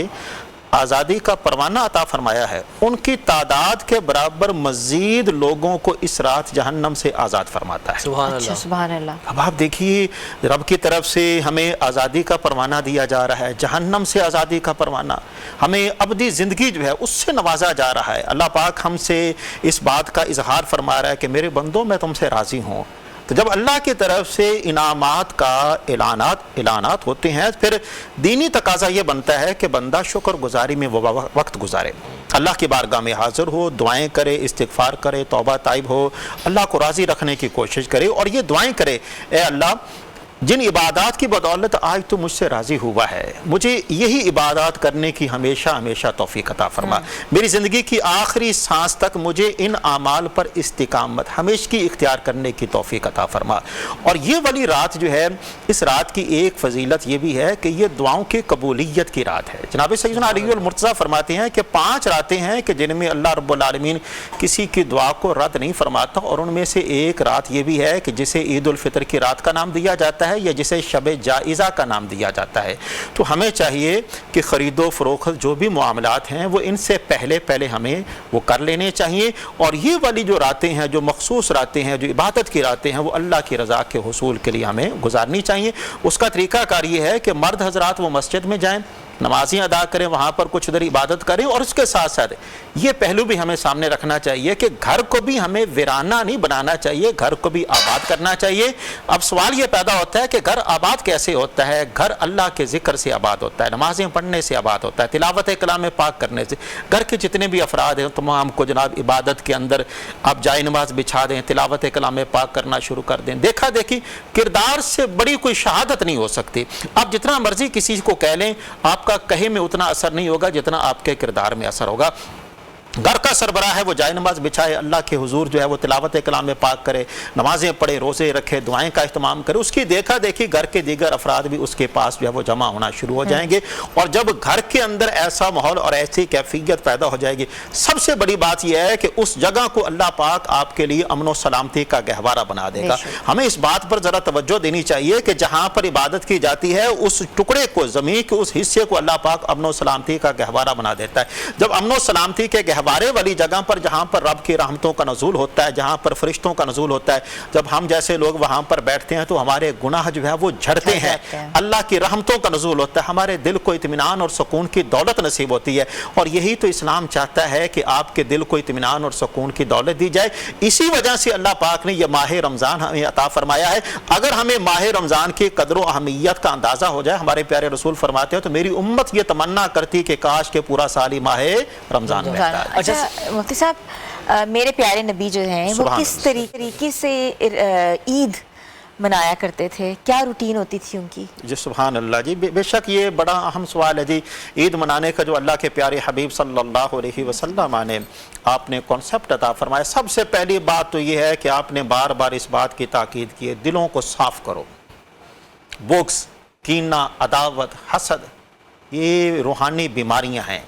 आज़ादी का परवाना अता फरमाया है, उनकी तादाद के बराबर मज़ीद लोगों को इस रात जहन्नम से आज़ाद फरमाता है। सुभान अच्छा, सुभान अल्लाह। अब आप देखिए, रब की तरफ से हमें आज़ादी का परवाना दिया जा रहा है, जहन्नम से आज़ादी का परवाना, हमें अबदी ज़िंदगी जो है उससे नवाजा जा रहा है। अल्लाह पाक हमसे इस बात का इजहार फरमा रहा है कि मेरे बंदों मैं तुमसे राज़ी हूँ। तो जब अल्लाह की तरफ से इनामात का ऐलानात होते हैं, फिर दीनी तकाजा ये बनता है कि बंदा शुक्रगुजारी में वो वक्त गुजारे, अल्लाह की बारगाह में हाजिर हो, दुआएं करे, इस्तिगफार करे, तौबा ताइब हो, अल्लाह को राज़ी रखने की कोशिश करे, और ये दुआएं करे, ए अल्लाह जिन इबादत की बदौलत आज तो मुझसे राज़ी हुआ है, मुझे यही इबादत करने की हमेशा हमेशा तौफीक अता फरमा, मेरी ज़िंदगी की आखिरी सांस तक मुझे इन आमाल पर इस्तिकामत हमेशा की इख्तियार करने की तौफीक अता फरमा। और ये वाली रात जो है, इस रात की एक फजीलत ये भी है कि ये दुआओं की कबूलियत की रात है। जनाब सैयदना अली अल मुर्तज़ा फरमाते हैं कि 5 रातें हैं कि जिनमें अल्लाह रब्बुल आलमीन किसी की दुआ को रद्द नहीं फरमाता, और उनमें से एक रात ये भी है कि जिसे ईद उल फितर की रात का नाम दिया जाता है या जिसे शबे जाइज़ा का नाम दिया जाता है। तो हमें चाहिए कि ख़रीदो फरोख्त जो भी मामलात हैं वो इनसे पहले हमें वो कर लेने चाहिए। और ये वाली जो रातें हैं, जो मखसूस रातें हैं, जो इबादत की रातें हैं, वो अल्लाह की रज़ा के हुसूल के लिए हमें गुजारनी चाहिए। उसका तरीक़ाकार ये है कि मर्द हजरात वो मस्जिद में जाएँ, नमाज़ें अदा करें, वहाँ पर कुछ देर इबादत करें, और उसके साथ साथ ये पहलू भी हमें सामने रखना चाहिए कि घर को भी हमें वीराना नहीं बनाना चाहिए, घर को भी आबाद करना चाहिए। अब सवाल ये पैदा होता है कि घर आबाद कैसे होता है? घर अल्लाह के ज़िक्र से आबाद होता है, नमाज़ें पढ़ने से आबाद होता है, तिलावत कलाम पाक करने से। घर के जितने भी अफराद हैं तमाम को जनाब इबादत के अंदर आप जाए नमाज बिछा दें, तिलावत कलाम पाक करना शुरू कर दें। देखा देखी किरदार से बड़ी कोई शहादत नहीं हो सकती। आप जितना मर्जी किसी को कह लें, आपका कहे में उतना असर नहीं होगा जितना आपके किरदार में असर होगा। घर का सरबराह है वो जाए नमाज बिछाए, अल्लाह के हुजूर जो है वो तिलावत कलाम पाक करे, नमाजें पढ़े, रोज़े रखे, दुआएं का इस्तेमाल करे। उसकी देखा देखी घर के दीगर अफराद भी उसके पास जो है वो जमा होना शुरू हो जाएंगे। और जब घर के अंदर ऐसा माहौल और ऐसी कैफियत पैदा हो जाएगी, सबसे बड़ी बात यह है कि उस जगह को अल्लाह पाक आपके लिए अमन व सलामती का गहवारा बना देगा। हमें इस बात पर ज़रा तवज्जो देनी चाहिए कि जहाँ पर इबादत की जाती है उस टुकड़े को, ज़मीन के उस हिस्से को अल्लाह पाक अमन व सलामती का गहवारा बना देता है। जब अमन व सलामती के बारे वाली जगह पर, जहां पर रब की रहमतों का नज़ूल होता है, जहां पर फरिश्तों का नज़ूल होता है, जब हम जैसे लोग वहां पर बैठते हैं तो हमारे गुनाह जो है वो झड़ते हैं, अल्लाह की रहमतों का नज़ूल होता है, हमारे दिल को इत्मीनान और सुकून की दौलत नसीब होती है। और यही तो इस्लाम चाहता है कि आपके दिल को इत्मीनान और सुकून की दौलत दी जाए। इसी वजह से अल्लाह पाक ने यह माह रमज़ान हमें अता फरमाया है। अगर हमें माह रमज़ान की कदर व अहमियत का अंदाज़ा हो जाए, हमारे प्यारे रसूल फरमाते हैं, तो मेरी उम्मत ये तमन्ना करती कि काश के पूरा साल ही माह रमज़ान में रहता है। अच्छा मुफ्ती साहब, मेरे प्यारे नबी जो हैं वो किस तरीके से ईद منایا کرتے تھے؟ کیا روٹین ہوتی تھی ان کی؟ جی سبحان اللہ جی، بے شک یہ بڑا اہم سوال ہے جی۔ عید منانے کا جو اللہ کے پیارے حبیب صلی اللہ علیہ وسلم نے آپ نے کانسیپٹ عطا فرمایا، سب سے پہلی بات تو یہ ہے کہ آپ نے بار بار اس بات کی تاکید کی ہے، دلوں کو صاف کرو۔ بغض، کینہ، عداوت، حسد، یہ روحانی بیماریاں ہیں،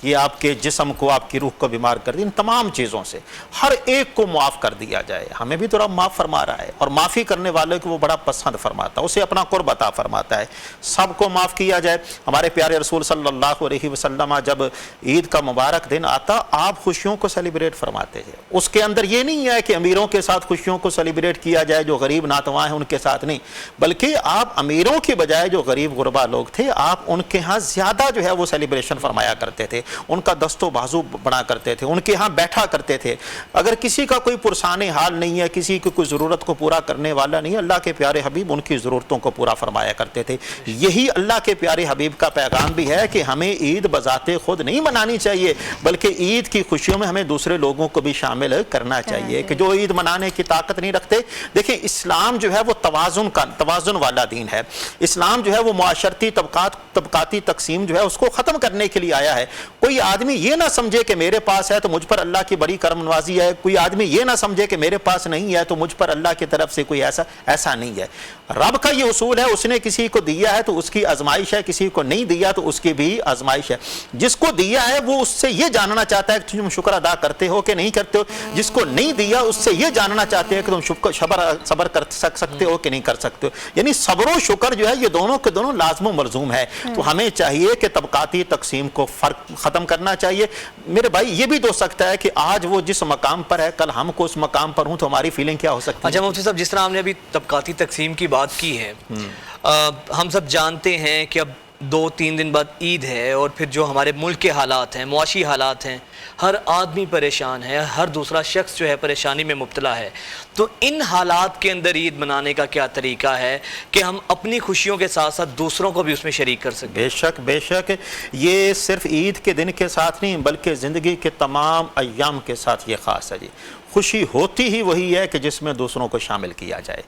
یہ آپ کے جسم کو، آپ کی روح کو بیمار کر دی۔ ان تمام چیزوں سے ہر ایک کو معاف کر دیا جائے۔ ہمیں بھی تو رب معاف فرما رہا ہے، اور معافی کرنے والے کو وہ بڑا پسند فرماتا ہے، اسے اپنا قرب عطا فرماتا ہے۔ سب کو معاف کیا جائے۔ ہمارے پیارے رسول صلی اللہ علیہ وسلم جب عید کا مبارک دن آتا، آپ خوشیوں کو سیلیبریٹ فرماتے تھے۔ اس کے اندر یہ نہیں ہے کہ امیروں کے ساتھ خوشیوں کو سیلیبریٹ کیا جائے، جو غریب ناتواں ہیں ان کے ساتھ نہیں، بلکہ آپ امیروں کی بجائے جو غریب غربا لوگ تھے، آپ ان کے ہاں زیادہ جو ہے وہ سیلیبریشن فرمایا کرتے تھے، ان کا دست و بازو بنا کرتے تھے، ان کے ہاں بیٹھا کرتے تھے۔ اگر کسی کا کوئی پرسان حال نہیں ہے، کسی کی کوئی ضرورت کو پورا کرنے والا نہیں، اللہ کے پیارے حبیب ان کی ضرورتوں کو پورا فرمایا کرتے تھے۔ یہی اللہ کے پیارے حبیب کا پیغام بھی ہے کہ ہمیں عید بذات خود نہیں منانی چاہیے، بلکہ عید کی خوشیوں میں ہمیں دوسرے لوگوں کو بھی شامل کرنا چاہیے، کہ جو عید منانے کی طاقت نہیں رکھتے۔ دیکھیں اسلام جو ہے وہ توازن والا دین ہے۔ اسلام جو ہے وہ معاشرتی طبقاتی تقسیم جو ہے اس کو ختم کرنے کے لیے آیا ہے۔ کوئی آدمی یہ نہ سمجھے کہ میرے پاس ہے تو مجھ پر اللہ کی بڑی کرم نوازی ہے، کوئی آدمی یہ نہ سمجھے کہ میرے پاس نہیں ہے تو مجھ پر اللہ کی طرف سے کوئی ایسا نہیں ہے۔ رب کا یہ اصول ہے، اس نے کسی کو دیا ہے تو اس کی آزمائش ہے، کسی کو نہیں دیا تو اس کی بھی آزمائش ہے۔ جس کو دیا ہے وہ اس سے یہ جاننا چاہتا ہے کہ تم شکر ادا کرتے ہو کہ نہیں کرتے ہو، جس کو نہیں دیا اس سے یہ جاننا چاہتے ہیں کہ تم صبر کر سکتے ہو کہ نہیں کر سکتے ہو۔ یعنی صبر و شکر جو ہے یہ دونوں کے دونوں لازم و ملزوم ہے۔ تو ہمیں چاہیے کہ طبقاتی تقسیم کو فرق ختم کرنا چاہیے۔ میرے بھائی یہ بھی تو سکتا ہے کہ آج وہ جس مقام پر ہے کل ہم کو اس مقام پر ہوں، تو ہماری فیلنگ کیا ہو سکتی ہے؟ اچھا مفتی صاحب، جس طرح ہم نے ابھی طبقاتی تقسیم کی بات کی ہے، ہم سب جانتے ہیں کہ اب 2-3 دن بعد عید ہے، اور پھر جو ہمارے ملک کے حالات ہیں، معاشی حالات ہیں، ہر آدمی پریشان ہے، ہر دوسرا شخص جو ہے پریشانی میں مبتلا ہے۔ تو ان حالات کے اندر عید منانے کا کیا طریقہ ہے کہ ہم اپنی خوشیوں کے ساتھ ساتھ دوسروں کو بھی اس میں شریک کر سکیں؟ بے شک یہ صرف عید کے دن کے ساتھ نہیں بلکہ زندگی کے تمام ایام کے ساتھ یہ خاص ہے جی۔ خوشی ہوتی ہی وہی ہے کہ جس میں دوسروں کو شامل کیا جائے۔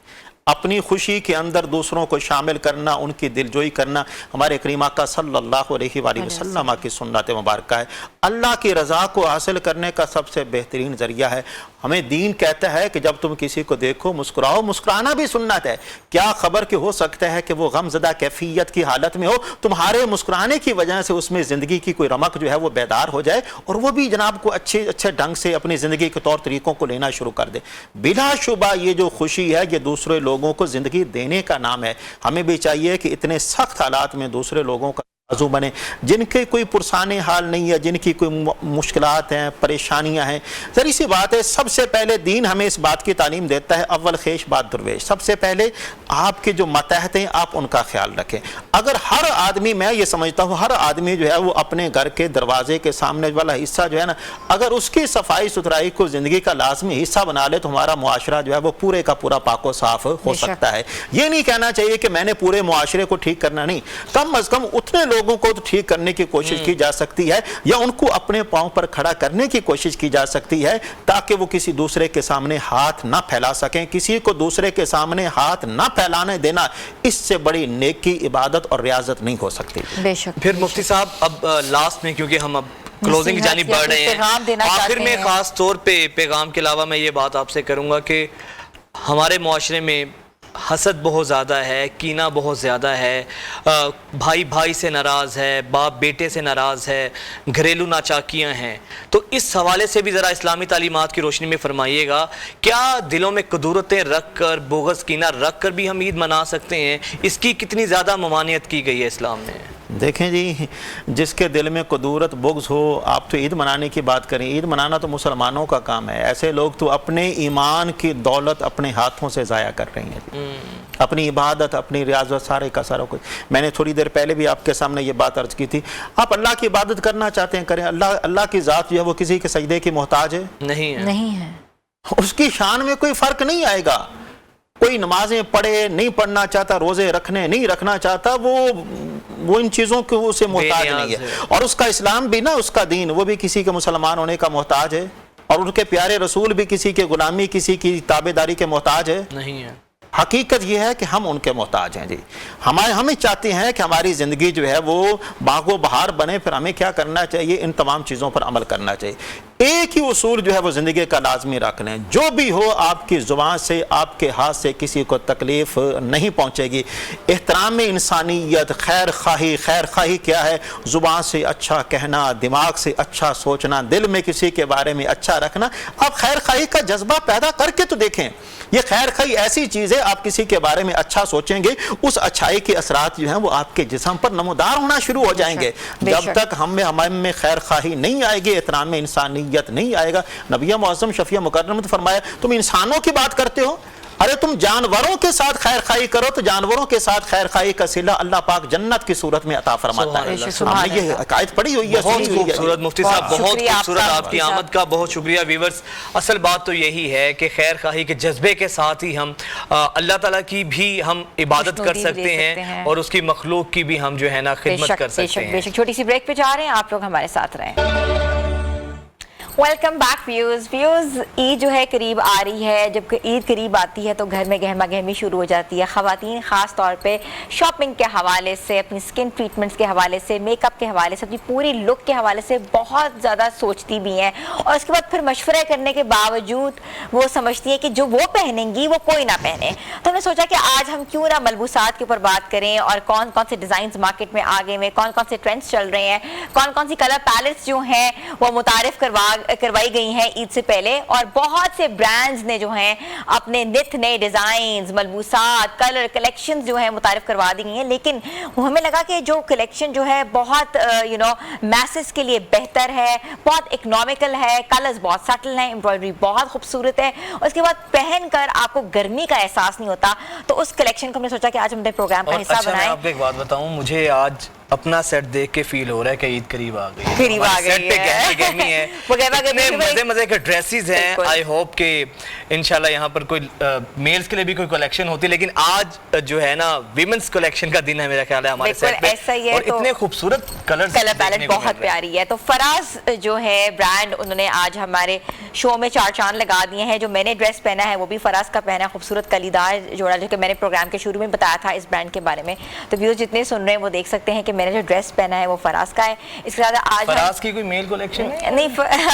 اپنی خوشی کے اندر دوسروں کو شامل کرنا، ان کی دلجوئی کرنا ہمارے کریم آقا صلی اللہ علیہ وآلہ وسلم کی سنت مبارکہ ہے۔ اللہ کی رضا کو حاصل کرنے کا سب سے بہترین ذریعہ ہے۔ ہمیں دین کہتا ہے کہ جب تم کسی کو دیکھو مسکراؤ، مسکرانا بھی سنت ہے۔ کیا خبر کہ ہو سکتا ہے کہ وہ غم زدہ کیفیت کی حالت میں ہو، تمہارے مسکرانے کی وجہ سے اس میں زندگی کی کوئی رمق جو ہے وہ بیدار ہو جائے، اور وہ بھی جناب کو اچھے ڈھنگ سے اپنی زندگی کے طور طریقوں کو لینا شروع کر دے۔ بلا شبہ یہ جو خوشی ہے یہ دوسرے لوگوں کو زندگی دینے کا نام ہے۔ ہمیں بھی چاہیے کہ اتنے سخت حالات میں دوسرے لوگوں کا موضوع بنے، جن کے کوئی پرسان حال نہیں ہے، جن کی کوئی مشکلات ہیں، پریشانیاں ہیں۔ ذری سی بات ہے، سب سے پہلے دین ہمیں اس بات کی تعلیم دیتا ہے، اول خیش بات درویش۔ سب سے پہلے آپ کے جو ماتحت ہیں آپ ان کا خیال رکھیں۔ اگر ہر آدمی، میں یہ سمجھتا ہوں ہر آدمی جو ہے وہ اپنے گھر کے دروازے کے سامنے والا حصہ جو ہے نا، اگر اس کی صفائی ستھرائی کو زندگی کا لازمی حصہ بنا لے تو ہمارا معاشرہ جو ہے وہ پورے کا پورا پاک و صاف ہو سکتا ہے۔ یہ نہیں کہنا چاہیے کہ میں نے پورے معاشرے کو ٹھیک کرنا، نہیں، کم از کم اتنے لوگوں کو تو ٹھیک کرنے کی کوشش کی جا سکتی ہے، یا ان کو اپنے پاؤں پر کھڑا کرنے کی کوشش کی جا سکتی ہے، تاکہ وہ کسی دوسرے کے سامنے ہاتھ نہ پھیلا سکیں۔ کسی کو دوسرے کے سامنے ہاتھ نہ پھیلانے دینا، اس سے بڑی نیکی، عبادت اور ریاضت نہیں ہو سکتی۔ بے شک۔ پھر مفتی صاحب اب لاسٹ میں، کیونکہ ہم اب کلوزنگ کی جانب بڑھ رہے ہیں، آخر میں خاص طور پہ پیغام کے علاوہ میں یہ بات آپ سے کروں گا کہ ہمارے معاشرے میں حسد بہت زیادہ ہے، کینہ بہت زیادہ ہے، بھائی بھائی سے ناراض ہے، باپ بیٹے سے ناراض ہے، گھریلو ناچاکیاں ہیں۔ تو اس حوالے سے بھی ذرا اسلامی تعلیمات کی روشنی میں فرمائیے گا، کیا دلوں میں قدورتیں رکھ کر، بغض کینہ رکھ کر بھی ہم عید منا سکتے ہیں؟ اس کی کتنی زیادہ ممانعت کی گئی ہے اسلام میں؟ دیکھیں جی، جس کے دل میں قدورت بغض ہو، آپ تو عید منانے کی بات کریں، عید منانا تو مسلمانوں کا کام ہے۔ ایسے لوگ تو اپنے ایمان کی دولت اپنے ہاتھوں سے ضائع کر رہے ہیں، اپنی عبادت، اپنی ریاضت، سارے کا سارا کچھ۔ میں نے تھوڑی دیر پہلے بھی آپ کے سامنے یہ بات عرض کی تھی، آپ اللہ کی عبادت کرنا چاہتے ہیں کریں، اللہ کی ذات جو ہے وہ کسی کے سجدے کی محتاج ہے؟ نہیں ہے۔ اس کی شان میں کوئی فرق نہیں آئے گا۔ کوئی نمازیں پڑھے نہیں پڑھنا چاہتا، روزے رکھنے نہیں رکھنا چاہتا، وہ ان چیزوں کو اسے محتاج نہیں ہے۔ اور اس کا اسلام بھی نا، اس کا دین، وہ بھی کسی کے مسلمان ہونے کا محتاج ہے، اور ان کے پیارے رسول بھی کسی کے غلامی، کسی کی تابعداری کے محتاج ہے؟ نہیں ہے۔ حقیقت یہ ہے کہ ہم ان کے محتاج ہیں جی. ہمیں چاہتے ہیں کہ ہماری زندگی جو ہے وہ باغ و بہار بنے. پھر ہمیں کیا کرنا چاہیے؟ ان تمام چیزوں پر عمل کرنا چاہیے. ایک ہی اصول جو ہے وہ زندگی کا لازمی رکھ لیں, جو بھی ہو آپ کی زبان سے, آپ کے ہاتھ سے کسی کو تکلیف نہیں پہنچے گی. احترام انسانیت, خیر خواہی کیا ہے؟ زبان سے اچھا کہنا, دماغ سے اچھا سوچنا, دل میں کسی کے بارے میں اچھا رکھنا. آپ خیر خواہی کا جذبہ پیدا کر کے تو دیکھیں. یہ خیر خواہی ایسی چیز ہے, آپ کسی کے بارے میں اچھا سوچیں گے, اس اچھائی کے اثرات جو ہیں وہ آپ کے جسم پر نمودار ہونا شروع ہو جائیں گے. جب تک ہم میں خیر خواہی نہیں آئے گی, احترام انسانیت نہیں آئے گا. نبی معظم شفیع مکرم نے فرمایا, تم انسانوں کی بات کرتے ہو, ارے تم جانوروں کے ساتھ خیر خواہی کرو تو جانوروں کے ساتھ خیر خواہی کا صلہ اللہ پاک جنت کی صورت میں عطا فرماتا ہے. ہم نے یہ عقائد پڑھی ہوئی ہے. بہت خوبصورت مفتی صاحب, بہت خوبصورت آپ کی آمد کا بہت شکریہ. ویورز, اصل بات تو یہی ہے کہ خیر خواہی کے جذبے کے ساتھ ہی ہم اللہ تعالیٰ کی بھی ہم عبادت کر سکتے ہیں اور اس کی مخلوق کی بھی ہم جو ہے نا خدمت کر سکتے ہیں. چھوٹی سی بریک پہ جا رہے ہیں, آپ لوگ ہمارے ساتھ رہیں. Welcome back views. عید جو ہے قریب آ رہی ہے. جب عید قریب آتی ہے تو گھر میں گہما گہمی شروع ہو جاتی ہے. خواتین خاص طور پہ شاپنگ کے حوالے سے, اپنی سکن ٹریٹمنٹس کے حوالے سے, میک اپ کے حوالے سے, اپنی پوری لک کے حوالے سے بہت زیادہ سوچتی بھی ہیں, اور اس کے بعد پھر مشورہ کرنے کے باوجود وہ سمجھتی ہیں کہ جو وہ پہنیں گی وہ کوئی نہ پہنے. تو ہم نے سوچا کہ آج ہم کیوں نہ ملبوسات کے اوپر بات کریں, اور کون کون سے ڈیزائنز مارکیٹ میں آگے میں, کون کون سے ٹرینڈز چل رہے ہیں, کون کون سی کلر پیلٹس جو ہیں وہ متعارف کروائی گئی ہیں عید سے پہلے. اور بہت سے برانڈز نے جو ہیں اپنے نئے ڈیزائنز, ملبوسات, کلر کلیکشنز جو ہیں متعارف کروا دی گئی ہیں. لیکن ہمیں لگا کہ جو کلیکشن جو ہے بہت میسز کے لیے بہتر ہے, بہت اکنامیکل ہے, کلرز بہت سٹل ہیں, امبرائڈری بہت خوبصورت ہے, اور اس کے بعد پہن کر آپ کو گرمی کا احساس نہیں ہوتا. تو اس کلیکشن کو ہم نے سوچا کہ آج ہم اپنے پروگرام کا حصہ بنائیں. میں آپ کو ایک بات بتاؤں, مجھے آج اپنا سیٹ دیکھ کے فیل ہو رہا ہے کہ عید قریب آ گئی ہے. قریب آ گئی ہے. اتنے مزے کے ڈریسز ہیں. آئی ہوپ کہ انشاءاللہ یہاں پر کوئی میلز کے لیے بھی کوئی کلیکشن ہوتی ہے, لیکن آج جو ہے نا ویمنز کلیکشن کا دن ہے میرا خیال ہے ہمارے سیٹ پہ, اور اتنے خوبصورت کلر پیلٹ بہت پیاری ہے. تو فراز جو ہے برانڈ, انہوں نے آج ہمارے شو میں 4 چاند لگا دیے ہیں. جو میں نے ڈریس پہنا ہے وہ بھی فراز کا پہنا ہے, خوبصورت کلیدار جوڑا, جو کہ میں نے پروگرام کے شروع میں بتایا تھا اس برانڈ کے بارے میں. تو ویوز جتنے سن رہے ہیں وہ دیکھ سکتے ہیں کہ میں نے جو ڈریس پہنا ہے وہ فراز کا ہے. اس کے ساتھ آج فراز کی کوئی میل کلیکشن نہیں,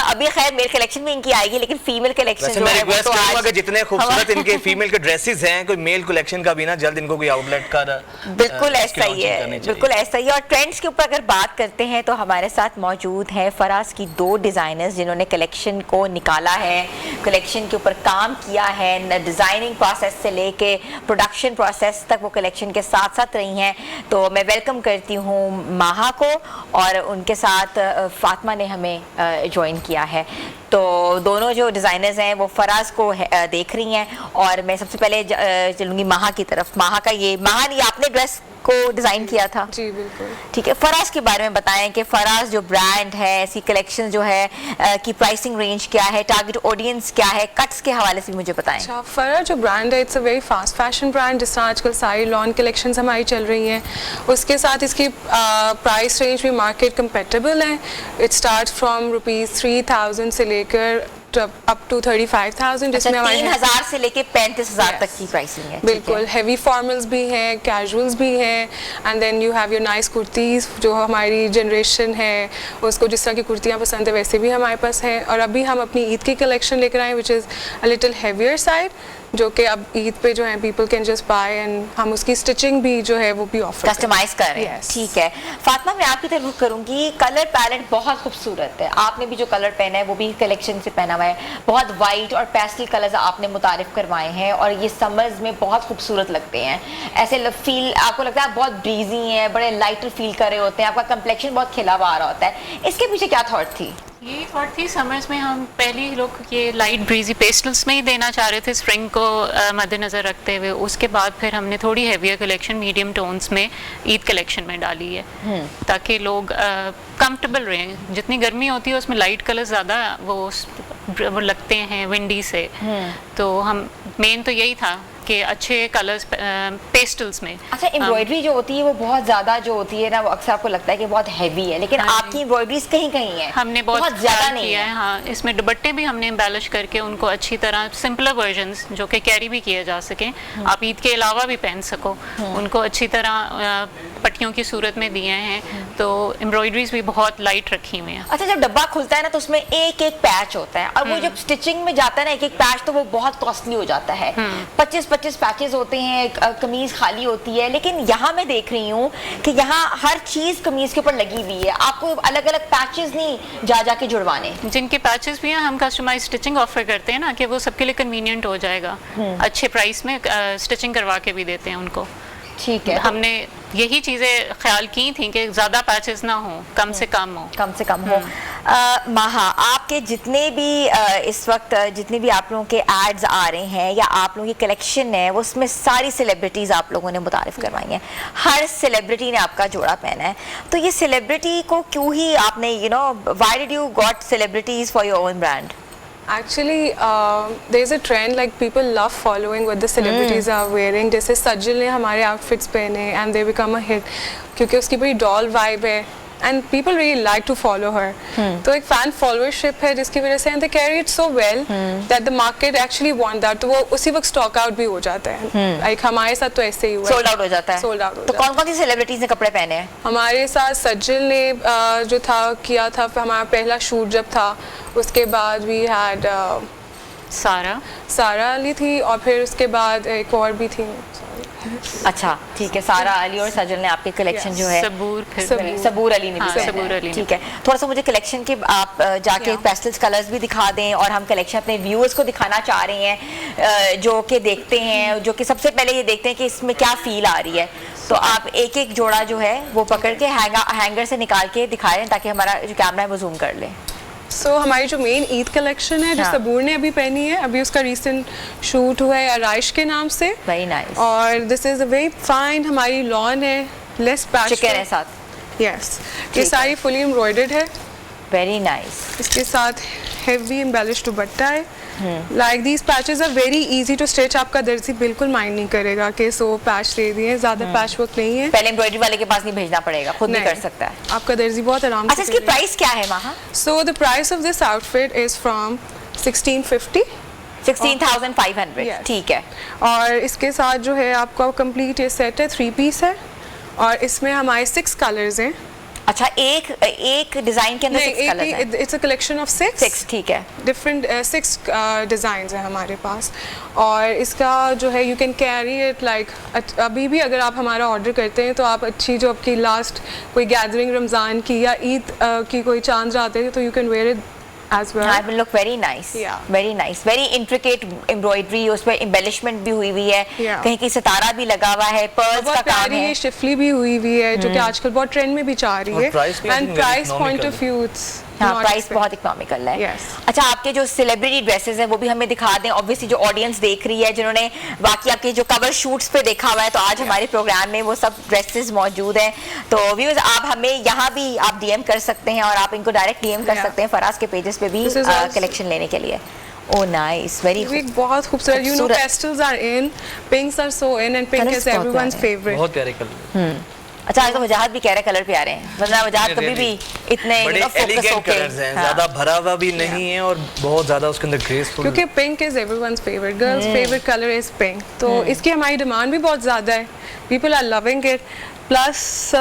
ابھی خیر میل کلیکشن بھی ان کی آئے گی, لیکن فیمیل کلیکشن جو ہے وہ تو آج جتنے خوبصورت ان کے فیمیل کے ڈریسز ہیں, کوئی میل کلیکشن کا بھی نا جلد ان کو کوئی آؤٹ لیٹ کا بالکل ایسا ہی ہے, بالکل ایسا ہی. اور ٹرینڈز کے اوپر اگر بات کرتے ہیں تو ہمارے ساتھ موجود ہیں فراز کی 2 ڈیزائنرز جنہوں نے کلیکشن کو نکالا ہے, کلیکشن کے اوپر کام کیا ہے, ڈیزائننگ پروسیس سے لے کے پروڈکشن پروسیس تک وہ کلیکشن کے ساتھ ساتھ رہی ہیں. تو میں ویلکم کرتی ہوں ماہا کو, اور ان کے ساتھ فاطمہ نے ہمیں جوائن کیا ہے. تو دونوں جو ڈیزائنرز ہیں وہ فراز کو دیکھ رہی ہیں, اور میں سب سے پہلے چلوں گی ماہا کی طرف. ماہا کا ماہا نے آپ نے ڈریس کو ڈیزائن کیا تھا؟ جی بالکل. ٹھیک ہے, فراز کے بارے میں بتائیں کہ فراز جو برانڈ ہے, ایسی کلیکشن جو ہے کی پرائسنگ رینج کیا ہے, ٹارگٹ آڈینس کیا ہے, کٹس کے حوالے سے بھی مجھے بتائیں. اچھا, فراز جو برانڈ ہے it's a very fast fashion brand, جس طرح آج کل ساری لان کلیکشنز ہماری چل رہی ہیں. اس کے ساتھ اس کی پرائس رینج بھی مارکیٹ کمپیٹیبل ہے. اٹ اسٹارٹ فرام ₹3000 سے لے کر up to 35,000, جس میں ہمارے 3000 سے لے کے 35,000 تک کی پرائسنگ ہے. بالکل, ہیوی فارملز بھی ہیں, کیجولز بھی ہیں, and then you have your nice kurtis, جو ہماری جنریشن ہے اس کو جس طرح کی کرتیاں پسند ہے ویسے بھی ہمارے پاس ہیں. اور ابھی ہم اپنی عید کی کلیکشن لے کر آئے وچ از اے لٹل ہیویئر سائڈ, جو کہ اب عید پہ جو ہے people can just by, and ہم اس کی اسٹچنگ بھی جو ہے وہ بھی آفر کسٹمائز کر رہے ہیں. ٹھیک ہے فاطمہ, میں آپ کی طرف رخ کروں گی. کلر پیلٹ بہت خوبصورت ہے, آپ نے بھی جو کلر پہنا ہے وہ بھی کلیکشن سے پہنا ہوا ہے. بہت وائٹ اور پیسٹل کلرز آپ نے متعارف کروائے ہیں, اور یہ سمرز میں بہت خوبصورت لگتے ہیں. ایسے فیل آپ کو لگتا ہے بہت بریزی ہیں, بڑے لائٹر فیل کر رہے ہوتے ہیں, آپ کا کمپلیکشن بہت کھلا ہوا آ رہا ہوتا ہے. اس کے پیچھے کیا تھاٹ تھی؟ یہ تھاٹ تھی سمرز میں ہم پہلے لوگ یہ لائٹ بریزی پیسٹلس میں ہی دینا چاہ رہے تھے اسپرنگ کو مد نظر رکھتے ہوئے. اس کے بعد پھر ہم نے تھوڑی ہیویئر کلیکشن میڈیم ٹونس میں عید کلیکشن میں ڈالی ہے, تاکہ لوگ کمفرٹیبل رہیں. جتنی گرمی ہوتی ہے اس میں لائٹ کلر زیادہ وہ لگتے ہیں ونڈی سے, تو ہم مین تو یہی تھا کہ اچھے کلرز پیسٹلز میں. اچھا ایمبرائڈری جو ہوتی ہے وہ بہت زیادہ جو ہوتی ہے نا وہ اکثر آپ کو لگتا ہے کہ بہت ہیوی ہے, لیکن آپ کی ایمبرائڈریز کہیں کہیں ہیں, ہم نے بہت زیادہ نہیں کیا ہے. ہاں, اس میں دوپٹے بھی ہم نے امبیلش کر کے ان کو اچھی طرح سمپلر ورژنز جو کہ کیری بھی کیے جا سکیں, آپ عید کے علاوہ بھی پہن سکو, ان کو اچھی طرح پٹیوں کی صورت میں دیے ہیں. تو امبرائڈریز بھی بہت لائٹ رکھی ہوئی ہیں. اچھا جب ڈبہ کھلتا ہے نا تو اس میں ایک ایک پیچ ہوتا ہے, اور وہ جب سٹچنگ میں جاتا ہے نا ایک ایک پیچ تو وہ بہت کاسٹلی ہو جاتا ہے. 25 پیچز ہوتے ہیں, قمیض خالی ہوتی ہے, لیکن یہاں میں دیکھ رہی ہوں کہ یہاں ہر چیز قمیض کے اوپر لگی ہوئی ہے, آپ کو الگ الگ پیچز نہیں جا کے جڑوانے. جن کے پیچز بھی ہیں ہم کسٹمائز اسٹچنگ آفر کرتے ہیں نا, کہ وہ سب کے لیے کنوینئنٹ ہو جائے گا, اچھے پرائس میں اسٹچنگ کروا کے بھی دیتے ہیں ان کو. ٹھیک ہے, ہم نے یہی چیزیں خیال کی تھیں کہ زیادہ پیچز نہ ہوں, کم سے کم ہو. ماہا, آپ کے جتنے بھی اس وقت جتنے بھی آپ لوگوں کے ایڈز آ رہے ہیں یا آپ لوگوں کی کلیکشن ہے وہ اس میں ساری سیلیبریٹیز آپ لوگوں نے متعارف کروائی ہیں, ہر سیلیبریٹی نے آپ کا جوڑا پہنا ہے. تو یہ سیلیبریٹی کو کیوں ہی آپ نے why did you got celebrities for your own brand? Actually, there's a trend like people love following what the celebrities are wearing. جیسے سجل نے ہمارے outfits پہنے and they become a hit کیونکہ اس کی بڑی doll vibe ہے and people really like to follow her. تو ایک fan followership ہے جس کی وجہ سے and they carry it so well that the market actually want that. تو وہ اسی وقت stock out بھی ہو جاتا ہے. Like ہمارے ساتھ تو ایسے ہی ہوا ہے. سولڈ آؤٹ ہو جاتا ہے. Sold out ہو تو جاتا ہے. کون کون سی سیلیبریٹیز نے کپڑے پہنے ہیں؟ ہمارے ساتھ سجل نے جو تھا کیا تھا ہمارا پہلا شوٹ جب تھا, اس کے بعد وی ہیڈ سارا علی تھی, اور پھر اس کے بعد ایک اور بھی تھی. اچھا ٹھیک ہے, سارا علی اور سجل نے آپ کی کلیکشن جو ہے صبور علی نے بھی. ٹھیک ہے, تھوڑا سا مجھے کلیکشن کے آپ جا کے پیسٹلز کلرز بھی دکھا دیں, اور ہم کلیکشن اپنے ویورز کو دکھانا چاہ رہے ہیں جو کہ دیکھتے ہیں, جو کہ سب سے پہلے یہ دیکھتے ہیں کہ اس میں کیا فیل آ رہی ہے. تو آپ ایک ایک جوڑا جو ہے وہ پکڑ کے ہینگر سے نکال کے دکھائیں تاکہ ہمارا جو کیمرہ ہے وہ زوم کر لیں. سو ہماری جو مین عید کلیکشن ہے جو صبور نے ابھی پہنی ہے, ابھی اس کا ریسنٹ شوٹ ہوا ہے عرائش کے نام سے. Very nice. اور دس از اے ویری فائن, ہماری لان ہے, لیس پیچ چکن ہے ساتھ. یس, یہ ساری فلی ایمبرائڈرڈ ہے. Very nice. اس کے ساتھ ہیوی امبیلش دوپٹہ ہے. Like these patches are very easy to stitch. آپ کا درزی بالکل مائنڈ نہیں کرے گا کہ 100 پیچ دے دیے, زیادہ پیچ ورک نہیں ہے. پہلے ایمبرائڈری والے کے پاس نہیں بھیجنا پڑے گا, خود بھی کر سکتا ہے. آپ کا درزی بہت آرام سے. اچھا اس کی پرائس کیا ہے Maha? So the price of this outfit is from 1650. 16,500. ٹھیک ہے. اور اس کے ساتھ جو ہے آپ کا کمپلیٹ یہ سیٹ ہے, 3 پیس ہے, اور اس میں ہمارے 6 کلرز ہیں. اچھا ایک ڈیزائن کے اندر 6 کلرز ہیں. It's a collection of 6. ٹھیک ہے. ڈفرنٹ 6 ڈیزائنز ہیں ہمارے پاس, اور اس کا جو ہے you can carry it like ابھی بھی اگر آپ ہمارا آرڈر کرتے ہیں تو آپ اچھی جو آپ کی لاسٹ کوئی گیدرنگ رمضان کی یا عید کی کوئی چاند آتے ہیں تو you can wear it as well. I will look very nice. Yeah. Very nice. Very intricate embroidery, اس پہ embellishment بھی ہوئی ہوئی ہے, کہیں کی ستارہ بھی لگا ہوا ہے, pearls کا کام ہے, شفلی بھی ہوئی ہوئی ہے جو کہ آج کل بہت ٹرینڈ میں بھی چاہ رہی ہے. And price point of view ہاں پرائس بہت اکنامیکل ہے. اچھا آپ کے جو سیلیبریٹی ڈریسز ہیں وہ بھی ہمیں دکھا دیں. obviously جو آڈینس دیکھ رہی ہے, جنہوں نے باقی آپ کے جو کور شوٹس پہ دیکھا ہوا ہے, تو آج ہمارے پروگرام میں وہ سب ڈریسز موجود ہیں. تو ویورز آپ ہمیں یہاں بھی آپ ڈی ایم کر سکتے ہیں, اور آپ ان کو ڈائریکٹ ڈی ایم کر سکتے ہیں فراز کے پیجز پہ بھی کلیکشن لینے کے لیے. Oh nice, very بہت خوبصورت. You know pastels are in, pinks are so in, and pink is everyone's favorite. بہت پیارے کلر. اچھا آج تو وجاہت بھی کہہ رہے کلر پیارے ہیں, ورنہ وجاہت کبھی بھی اتنے فوکس ہو کے زیادہ بھرا ہوا بھی نہیں ہے اور بہت زیادہ اس کے اندر گریسفل. کیونکہ pink is everyone's favourite, girls favourite colour is pink, تو اس کی ہماری ڈیمانڈ بھی بہت زیادہ ہے. People are loving it. Plus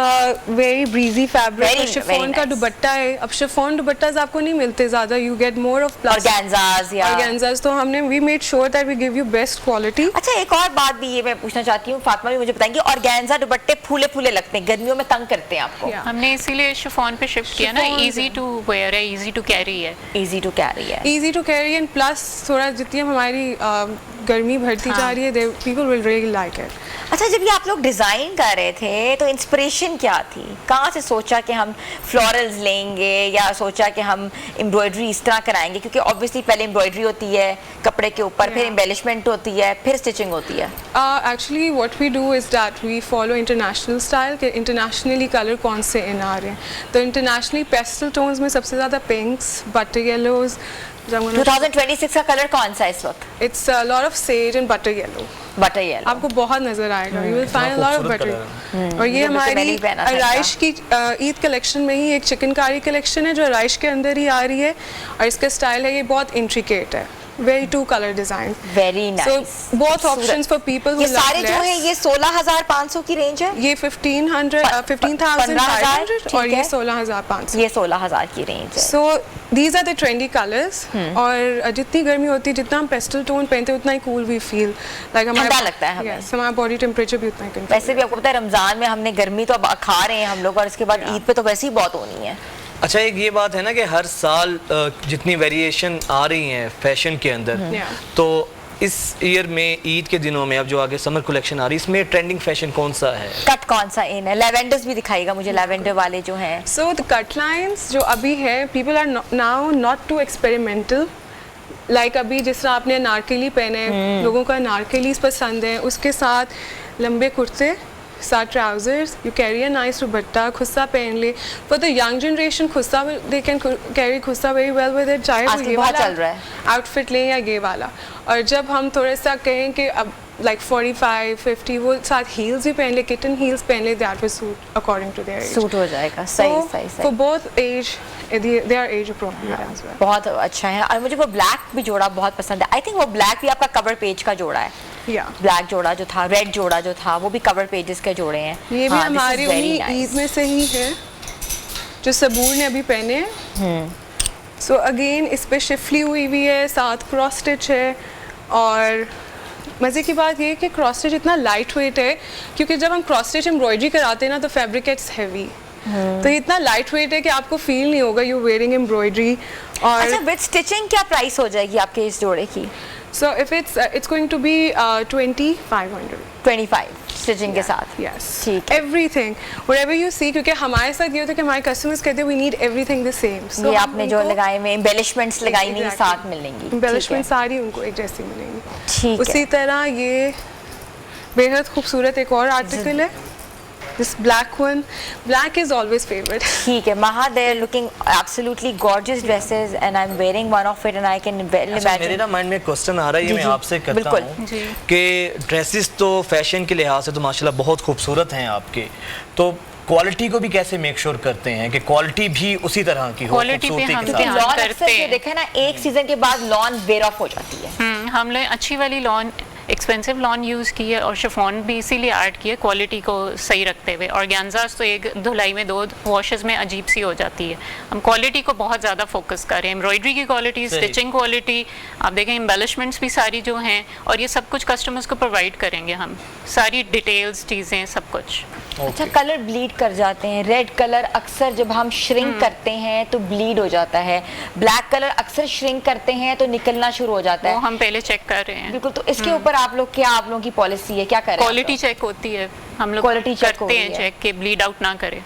very breezy fabric, chiffon کا دوپٹہ ہے. اب شفون دوپٹاز آپ کو نہیں ملتے زیادہ, you get more of organzas. تو ہم نے we made sure that we give you best quality. اچھا ایک اور بات بھی یہ میں پوچھنا چاہتی ہوں, فاطمہ بھی مجھے بتائیں گے, آرگینزا دوپٹے پھولے پھولے لگتے ہیں, گرمیوں میں تنگ کرتے ہیں آپ کو. ہم نے اسی لیے شفون پہ شفٹ کیا نا, ایزی ٹو ویئر ہے, ایزی ٹو کیری ہے. ایزی ٹو کیری ہے, easy to carry, and plus تھوڑا جتنی ہماری گرمی بڑھتی جا رہی ہے, people will really like it. اچھا جب یہ آپ لوگ ڈیزائن کر رہے تھے تو انسپریشن کیا تھی؟ کہاں سے سوچا کہ ہم فلورلز لیں گے, یا سوچا کہ ہم امبرائڈری اس طرح کرائیں گے؟ کیونکہ obviously پہلے امبرائڈری ہوتی ہے کپڑے کے اوپر, پھر امبیلشمنٹ ہوتی ہے, پھر اسٹچنگ ہوتی ہے. Actually what we do is that we follow international style, کہ انٹرنیشنلی کلر کون سے ان آ رہے ہیں. تو انٹرنیشنلی پیسٹل ٹونز میں سب سے زیادہ pinks, butter yellows, So I'm gonna 2026 का कलर कौन सा है इस वक्त? It's a lot of sage and butter yellow. Butter yellow. आपको बहुत नजर आएगा. You will find a lot of खूबसूरत butter. कलर और ये ये मुझे मैंने हमारी ही पहना था अराइश की ईद कलेक्शन में ही एक चिकनकारी कलेक्शन है जो अराइश के अंदर ही आ रही है और इसका स्टाइल है ये बहुत इंट्रिकेट है. Very two color design. Very nice. So both options for people who ये love सारे जो less. है ये 16,500 की रेंज है. ये 15,500 ठीक और ये है. 16,500. ये 16,000 की रेंज है. So these are the trendy colors. और जितनी गर्मी होती है जितना हम पेस्टल टोन पहनते हैं उतना ही कूल वी फील लाइक ठंडा लगता है हमें. Yes, हमारा बॉडी टेम्परेचर भी उतना ही control वैसे भी आपको पता है रमजान में हमने गर्मी तो अब खा रहे हैं हम लोग और इसके बाद ईद पे तो वैसे ही बहुत होनी है. अच्छा, एक ये बात है ना कि हर साल जितनी वेरिएशन आ रही हैं फैशन के अंदर, Yeah. तो इस ईयर में ईद के दिनों में अब जो आगे समर कलेक्शन आ रही है इसमें ट्रेंडिंग फैशन कौन सा है? कट कौन सा इन है? लेवेंडर्स भी दिखाएगा मुझे, लेवेंडर वाले जो हैं. So the cut lines जो अभी है people are now not too experimental. Like अभी जिस तरह आपने अनारकली पहने लोगों को अनारकलीज पसंद है उसके साथ लंबे कुर्ते साथ trousers, you carry a nice दुपट्टा, खुस्सा पहन ले. For the young generation khussa they can carry khussa very well with it. चाहे वो आजकल ये बहुत वाला चल रहा है. आउटफिट लें या ये वाला. और जब हम थोड़ा सा कहें कि अब like 45, 50 वो साथ heels भी पहन ले, kitten heels पहन ले, that will suit according to their age. Suit हो जाएगा. सही So, सही For सही. both age, they are age appropriate as well. बहुत अच्छा है. और मुझे वो ब्लैक भी जोड़ा बहुत पसंद है. आई थिंक वो ब्लैक भी आपका कवर पेज का जोड़ा है. Yeah. ब्लैक जोड़ा जो था, रेड जोड़ा जो था, वो भी कवर पेजेस के जोड़े हैं. ये भी हाँ, this is हमारे very उन्हीं nice. ईद में से ही है जो सबूर ने अभी पहने हैं. सो अगेन इस पे शिफली हुई हुई है, साथ क्रॉस स्टिच है. और मज़े की बात ये है कि क्रॉस स्टिच इतना लाइट वेट है क्योंकि जब हम क्रॉस स्टिच एम्ब्रॉयडरी कराते हैं ना तो फैब्रिक गेट्स हैवी. तो ये इतना लाइट वेट है कि आपको फील नहीं होगा यू वेयरिंग एम्ब्रॉयडरी. और अच्छा, विद स्टिचिंग क्या प्राइस हो जाएगी आपके इस जोड़े की? So if it's going to be 2500. 25 stitching के साथ. Yes. ठीक है. Everything, whatever you see, क्योंकि हमारे साथ ये होता है कि हमारे कस्टमर्स कहते हैं we need everything the same. So ये हम आपने जो उनको लगाए में एम्बेलिशमेंट्स लगाई नहीं Exactly. साथ मिलेंगी. embellishment ठीक है. सारी उनको एक जैसी मिलेंगी. ठीक उसी है. तरह ये बेहद खूबसूरत एक और आर्टिकल है. This black one, black is always favorite. ठीक है. Maha, they are looking absolutely gorgeous dresses and I'm wearing one of it and I can well अच्छा, मेरे imagine. ना माइंड में क्वेश्चन आ रहा है, ये जी, मैं जी, आपसे करता बिल्कुल. हूँ जी. कि ड्रेसेस तो फैशन के लिहाज से तो माशाल्लाह बहुत खूबसूरत हैं आपके, तो क्वालिटी को भी कैसे मेक श्योर करते हैं कि क्वालिटी भी उसी तरह की हो, Quality पे खूबसूरती हम के क्योंकि साथ? ध्यान लॉन करते अक्सर ये हैं. देखे ना एक सीजन के बाद लॉन वेयर ऑफ हो जाती है. हम लोग अच्छी वाली लॉन एक्सपेंसिव लॉन यूज़ की है और शिफॉन भी इसीलिए ऐड किया क्वालिटी को सही रखते हुए. और ऑर्गेन्जास तो एक धुलाई में 2 वॉशेस में अजीब सी हो जाती है. हम क्वालिटी को बहुत ज़्यादा फोकस कर रहे हैं. एम्ब्रॉयडरी की क्वालिटी, सही. स्टिचिंग क्वालिटी, आप देखें एम्बेलिशमेंट्स भी सारी जो हैं और ये सब कुछ कस्टमर्स को प्रोवाइड करेंगे हम. सारी डिटेल्स चीज़ें सब कुछ. अच्छा, कलर ब्लीड कर जाते हैं. रेड कलर अक्सर जब हम श्रिंक करते हैं तो ब्लीड हो जाता है. ब्लैक कलर अक्सर श्रिंक करते हैं तो निकलना शुरू हो जाता वो है. हम पहले चेक कर रहे हैं. बिल्कुल. तो इसके ऊपर आप लोगों की पॉलिसी है, क्या करें? क्वालिटी चेक होती है, हम लोग Quality check हो करते रही हैं है. चेक कि ब्लीड आउट ना करे.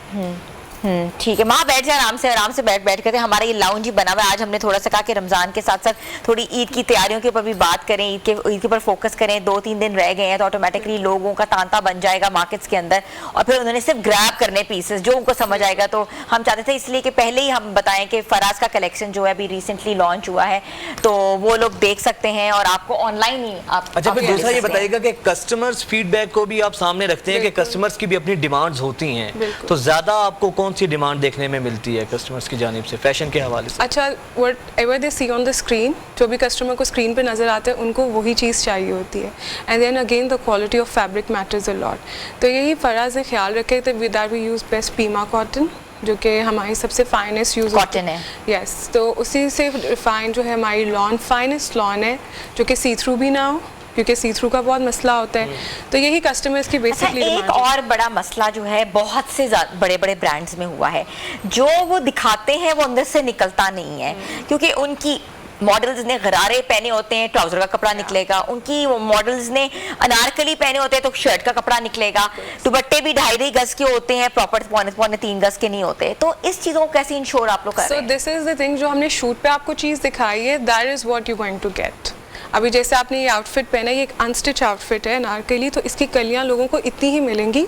ठीक है. माँ बैठ जाए आराम से बैठ करते. हमारा ये लाउंज ही बना हुआ है. आज हमने थोड़ा सा कहा कि रमज़ान के साथ साथ थोड़ी ईद की तैयारियों के ऊपर भी बात करें, ईद के ऊपर फोकस करें. 2-3 दिन रह गए हैं तो ऑटोमेटिकली लोगों का तांता बन जाएगा मार्केट्स के अंदर और फिर उन्होंने सिर्फ ग्रैब करने पीसेस जो उनको समझ आएगा. तो हम चाहते थे इसलिए कि पहले ही हम बताएं कि फराज का कलेक्शन जो है अभी रिसेंटली लॉन्च हुआ है तो वो लोग देख सकते हैं और आपको ऑनलाइन ही आप. अच्छा, फिर आप दूसरा ये देख सकते हैं. बताइएगा कि कस्टमर्स फीडबैक को भी आप सामने रखते हैं कि कस्टमर्स की भी अपनी डिमांड्स होती हैं, बिल्कुल. तो ज़्यादा आपको कौन सी डिमांड देखने में मिलती है कस्टमर्स की जानिब से फैशन के हवाले से? अच्छा, whatever they see on the screen, जो भी कस्टमर को स्क्रीन पे नज़र आता है उनको वही चीज़ चाहिए होती है. And then again the quality of fabric matters a lot. तो यही फराज ने ख्याल रखे थे with that we use best pima cotton जो कि हमारी सबसे फाइनेस्ट यूज़ कॉटन है. यस. तो उसी से रिफाइन जो है हमारी लॉन फाइनेस्ट लॉन है जो कि सी थ्रू भी ना हो क्योंकि सी थ्रू का बहुत मसला होता है. तो यही कस्टमर्स की अच्छा, बेसिकली एक और बड़ा मसला जो है बहुत से बड़े बड़े ब्रांड्स में हुआ है, जो वो दिखाते हैं वो अंदर से निकलता नहीं है. क्योंकि उनकी मॉडल्स ने गरारे पहने होते हैं, ट्राउजर का कपड़ा निकलेगा. उनकी मॉडल्स ने अनारकली पहने होते हैं तो शर्ट का कपड़ा निकलेगा. दुपट्टे भी 2.5 गज के होते हैं, प्रॉपर 2.5-3 गज के नहीं होते. तो इस चीज़ों को कैसे इंश्योर आप लोग कर रहे सो हैं? दिस इज द थिंग जो हमने शूट पे आपको चीज़ दिखाई है, that is what you going to get. अभी जैसे आपने ये आउटफिट पहना है, ये एक अनस्टिच आउटफिट है अनारकली, तो इसकी कलियां लोगों को इतनी ही मिलेंगी.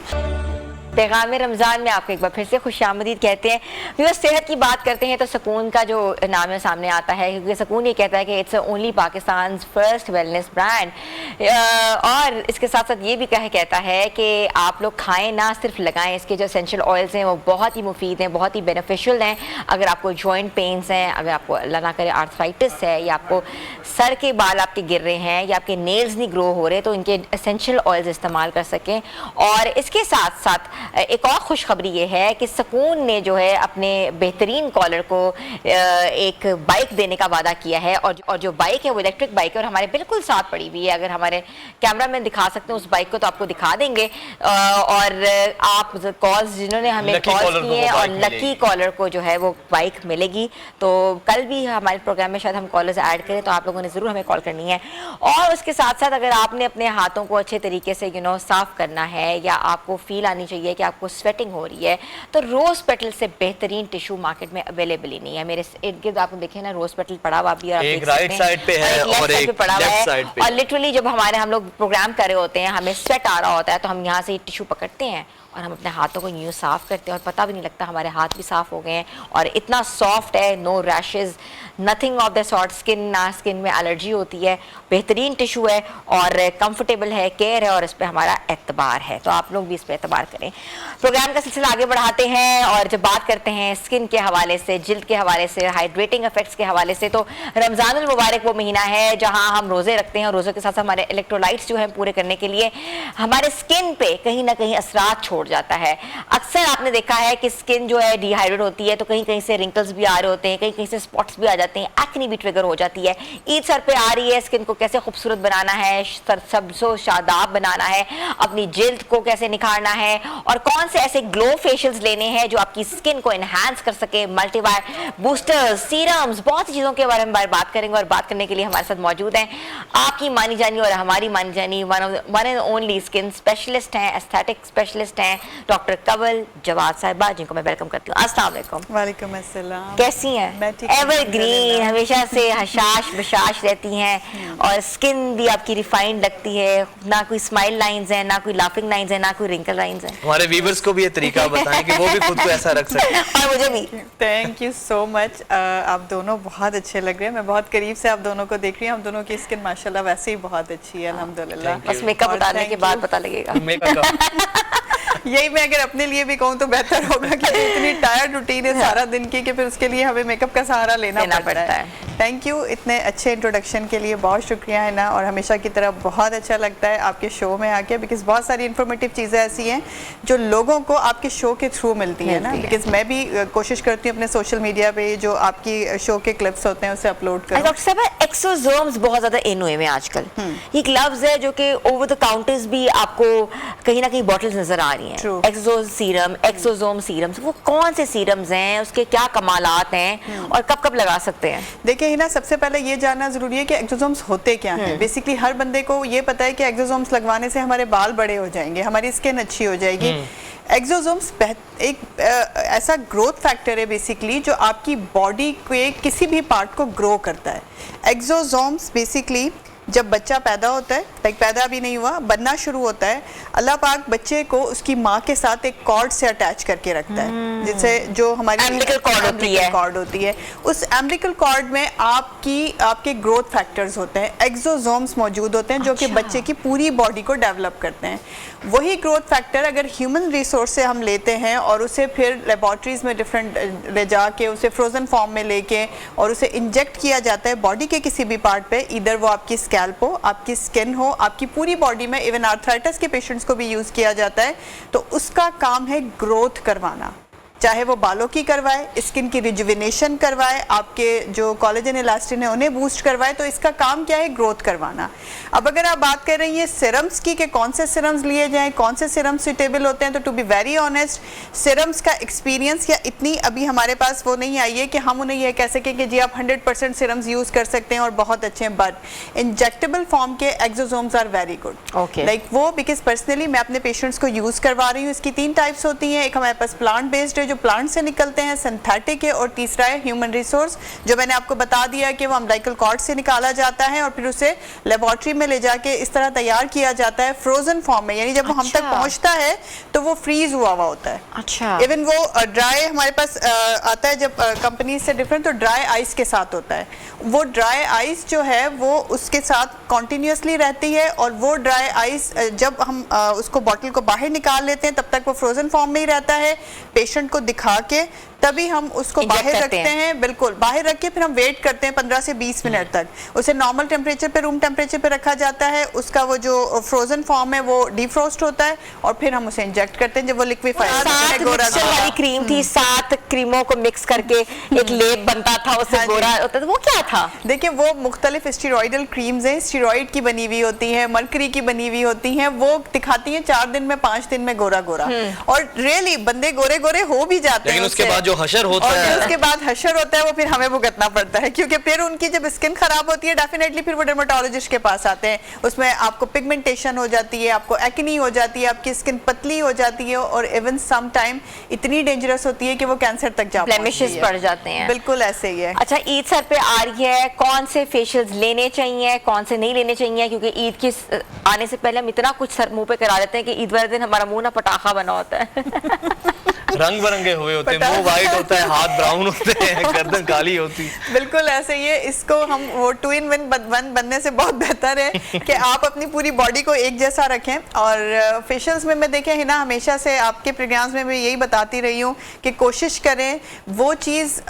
पैगाम रमज़ान में आपको एक बार फिर से खुशामदीद कहते हैं। व्यूअर्स, सेहत की बात करते हैं तो सुकून का जो नाम है सामने आता है, क्योंकि सुकून ये कहता है कि it's only Pakistan first wellness brand, और इसके साथ साथ ये भी कहता है कि आप लोग खाएं ना सिर्फ लगाएं। इसके जो एसेंशियल ऑयल्स हैं वो बहुत ही मुफीद हैं, बहुत ही बेनिफिशियल हैं। अगर आपको जॉइंट पेन्स हैं, अगर आपको अल्लाह ना करे आर्थराइटिस है, या आपको सर के बाल आपके गिर रहे हैं, या आपके नेल्स नहीं ग्रो हो रहे, तो इनके एसेंशियल ऑयल्स इस्तेमाल कर सकें। और इसके साथ साथ एक और खुशखबरी ये है कि सुकून ने जो है अपने बेहतरीन कॉलर को एक बाइक देने का वादा किया है, और जो बाइक है वो इलेक्ट्रिक बाइक है और हमारे बिल्कुल साथ पड़ी हुई है। अगर हमारे कैमरा मैन दिखा सकते हैं उस बाइक को तो आपको दिखा देंगे। और आप कॉल्स जिन्होंने हमें कॉल्स किए हैं और लकी कॉलर को जो है वो बाइक मिलेगी। तो कल भी हमारे प्रोग्राम में शायद हम कॉलर्स ऐड करें, तो आप लोगों ने ज़रूर हमें कॉल करनी है। और उसके साथ साथ अगर आपने अपने हाथों को अच्छे तरीके से साफ़ करना है, या आपको फील आनी चाहिए कि आपको स्वेटिंग हो रही है, तो रोज़ पेटल से बेहतरीन टिश्यू मार्केट में अवेलेबल ही नहीं है। मेरे इर्द गिर्द आप देखें ना, रोज़ पेटल पड़ा हुआ भी, और एक राइट साइड पे है और एक लेफ्ट साइड पे। और लिटरली जब हम लोग प्रोग्राम कर रहे होते हैं, हमें स्वेट आ रहा होता है, तो हम यहाँ से टिश्यू पकड़ते हैं और हम अपने हाथों को यूँ साफ़ करते हैं और पता भी नहीं लगता हमारे हाथ भी साफ़ हो गए हैं। और इतना सॉफ्ट है, no rashes, nothing of the sort. Skin में एलर्जी होती है, बेहतरीन टिश्यू है और कंफर्टेबल है, केयर है, और इस पर हमारा एतबार है। तो आप लोग भी इस पर एतबार करें। प्रोग्राम का सिलसिला आगे बढ़ाते हैं और जब बात करते हैं स्किन के हवाले से, जिल्द के हवाले से, हाइड्रेटिंग इफेक्ट्स के हवाले से, तो रमज़ानुल मुबारक वो महीना है जहाँ हम रोज़े रखते हैं, और रोज़ों के साथ हमारे इलेक्ट्रोलाइट्स जो हैं पूरे करने के लिए हमारे स्किन पे कहीं ना कहीं असरात छोड़ जाता है। अक्सर आपने देखा है कि स्किन जो है डिहाइड्रेट होती है, तो कहीं कहीं से रिंकल्स भी आ रहे होते हैं, कहीं कहीं से स्पॉट्स भी आ जाते हैं, एक्ने भी ट्रिगर हो जाती है। ईद सर पे आ रही है, स्किन को कैसे खूबसूरत बनाना है, सबसो शादाब बनाना है, अपनी जिल्द को कैसे निखारना है, और कौन से ऐसे ग्लो फेशियल्स लेने हैं जो आपकी स्किन को एनहांस कर सके, मल्टीवायर बूस्टर्स, सीरम्स, बहुत सी चीज़ों के बारे में बात करेंगे। और बात करने के लिए हमारे साथ मौजूद हैं आपकी मानी जानी और हमारी मानी जानी one and only skin specialist हैं, एस्थेटिक स्पेशलिस्ट हैं, डॉक्टर कंवल जवाद साहिबा, जिनको मैं वेलकम करती हूँ। अस्सलाम वालेकुम। वालेकुम अस्सलाम। कैसी हैं? मैं ठीक हूँ, एवरग्रीन, हमेशा से हशाश बशाश रहती हैं, और स्किन भी आपकी रिफाइंड लगती है, ना कोई स्माइल लाइंस हैं, ना कोई लाफिंग लाइंस हैं, ना कोई रिंकल लाइंस हैं। हमारे व्यूअर्स को भी ये तरीका बताएं कि वो भी खुद को ऐसा रख सकें। और मुझे भी। Thank you so much. आप दोनों बहुत अच्छे लग रहे हैं। मैं बहुत करीब से आप दोनों को देख रही हूँ। हम दोनों की स्किन माशाल्लाह वैसे ही बहुत अच्छी है, अल्हम्दुलिल्लाह। बस मेकअप और उतारने के thank बाद you। पता लगेगा। यही मैं अगर अपने लिए भी कहूँ तो बेहतर होगा कि इतनी टायर्ड रूटीन है सारा दिन की कि फिर उसके लिए हमें मेकअप का सहारा लेना पड़ता है। थैंक यू इतने अच्छे इंट्रोडक्शन के लिए, बहुत शुक्रिया है ना। और हमेशा की तरह बहुत अच्छा लगता है आपके शो में आके, बिकॉज बहुत सारी इन्फॉर्मेटिव चीज़ें ऐसी हैं जो लोगों को आपके शो के थ्रू मिलती है ना। बिकॉज मैं भी कोशिश करती हूँ अपने सोशल मीडिया पे जो आपकी शो के क्लिप्स होते हैं उसे अपलोड करूँ। डॉक्टर साहब, एक्सोसोम्स बहुत ज़्यादा इन हुए में आजकल। ये ग्लव्स है जो कि ओवर द काउंटर्स भी आपको कहीं ना कहीं बॉटल्स नजर आ रही हैं। एक्सो सीरम, एक्सोसोम सीरम्स, वो कौन से सीरम्स हैं, उसके क्या कमालात हैं, और कब कब लगा सकते हैं? देखिए हिना, सबसे पहले ये जानना जरूरी है कि एक्सोसोम्स होते क्या हैं। बेसिकली हर बंदे को ये पता है कि एक्सोसोम्स लगवाने से हमारे बाल बड़े हो जाएंगे, हमारी स्किन अच्छी हो जाएगी। एक्सोसोम्स एक ऐसा ग्रोथ फैक्टर है बेसिकली जो आपकी बॉडी के किसी भी पार्ट को ग्रो करता है। एक्सोसोम्स बेसिकली जब बच्चा पैदा होता है, पैदा भी नहीं हुआ, बनना शुरू होता है, अल्लाह पाक बच्चे को उसकी माँ के साथ एक कॉर्ड से अटैच करके रखता है, जिससे जो हमारी एम्बिलिकल कॉर्ड होती है। उस एम्बिलिकल कॉर्ड में आपके ग्रोथ फैक्टर्स होते हैं, एक्सोसोम्स मौजूद होते हैं जो कि बच्चे की पूरी बॉडी को डेवलप करते हैं। वही ग्रोथ फैक्टर अगर ह्यूमन रिसोर्स से हम लेते हैं और उसे फिर लेबॉर्ट्रीज में डिफरेंट ले जाके उसे फ्रोजन फॉर्म में लेके और उसे इंजेक्ट किया जाता है बॉडी के किसी भी पार्ट पे, इधर वो आपकी स्कैल्प हो, आपकी स्किन हो, आपकी पूरी बॉडी में, इवन आर्थराइटिस के पेशेंट्स को भी यूज़ किया जाता है, तो उसका काम है ग्रोथ करवाना। चाहे वो बालों की करवाए, स्किन की रिजुविनेशन करवाए, आपके जो कोलेजन इलास्टिन है उन्हें बूस्ट करवाए, तो इसका काम क्या है? ग्रोथ करवाना। अब अगर आप बात कर रही हैं सिरम्स की कि कौन से सिरम्स लिए जाएं, कौन से सिरम्स सुटेबल होते हैं, तो to be very honest serums का एक्सपीरियंस या इतनी अभी हमारे पास वो नहीं आई है कि हम उन्हें यह कह सकें कि जी आप 100% सिरम्स यूज़ कर सकते हैं और बहुत अच्छे हैं। बट इंजेक्टेबल फॉर्म के exosomes are very good. Like वो बिकॉज पर्सनली मैं अपने पेशेंट्स को यूज़ करवा रही हूँ। इसकी 3 टाइप्स होती हैं। एक हमारे पास प्लांट बेस्ड है जो प्लांट से निकलते हैं, सिंथेटिक है, और तीसरा है ह्यूमन रिसोर्स, जो मैंने आपको बता दिया कि वो अम्बिलिकल कॉर्ड से निकाला जाता है और फिर उसे लेबोरेटरी में ले जाके इस तरह तैयार किया जाता है फ्रोजन फॉर्म में, यानी जब वो हम तक पहुंचता है तो वो फ्रीज हुआ हुआ होता है। अच्छा, इवन वो ड्राई हमारे पास आता है जब कंपनी से डिफरेंट, तो ड्राई आइस के साथ होता है। वो ड्राई आइस जो है वो उसके साथ कॉन्टिन्यूसली रहती है, और वो ड्राई आइस जब हम उसको बॉटल को बाहर निकाल लेते हैं तब तक वो फ्रोजन फॉर्म में ही रहता है। पेशेंट को दिखा के तभी हम उसको बाहर रखते हैं, बिल्कुल बाहर रख के फिर हम वेट करते हैं 15 से 20 मिनट तक। उसे नॉर्मल टेम्परेचर पे, रूम टेम्परेचर पे रखा जाता है। उसका वो जो फ्रोजन फॉर्म है वो डिफ्रोस्ट होता है और फिर हम उसे इंजेक्ट करते हैं जब वो लिक्विफाई मिक्सचर वाली क्रीम थी, 7 क्रीमों को मिक्स करके एक लेप बनता था, उससे गोरा होता था, वो क्या था? देखिए वो मुख्तलिफ स्टीरॉइडल क्रीम्स हैं, स्टीरॉइड की बनी हुई होती हैं, मरकरी की बनी हुई होती हैं, वो दिखाती हैं 4 दिन में 5 दिन में गोरा गोरा, और रियली बंदे गोरे गोरे हो भी जाते हैं। लेकिन उसके बाद जो हशर होता और है, उसके बाद हशर होता है वो फिर हमें भुगतना पड़ता है, क्योंकि फिर उनकी जब स्किन खराब होती है डेफिनेटली फिर वो डर्मेटोलॉजिस्ट के पास आते हैं। उसमें आपको पिगमेंटेशन हो जाती है, आपको एक्नी हो जाती है, आपकी स्किन पतली हो जाती है, और इवन सम टाइम इतनी डेंजरस होती है कि वो कैंसर तक जा ब्लेमिशेस पड़ जाते हैं। बिल्कुल ऐसे ही है। अच्छा, ईद सर पे आ रही है, कौन से फेशियल्स लेने चाहिए, कौन से नहीं लेने चाहिए? क्योंकि ईद की आने से पहले हम इतना कुछ सर मुंह पे करा देते हैं कि ईद वाले दिन हमारा मुंह ना पटाखा बना होता है। रंग बिरंगे हुए होते हैं, मुंह वाइट होता है, हाथ ब्राउन होते हैं, गर्दन काली होती है। बिल्कुल ऐसे ही है। इसको हम वो 2 in 1 बनने से बहुत बेहतर है कि आप अपनी पूरी बॉडी को एक जैसा रखें। और फेशियल्स में मैं देखें है ना, हमेशा से आपके प्रोग्राम्स में मैं यही बताती रही हूँ कि कोशिश करें वो चीज़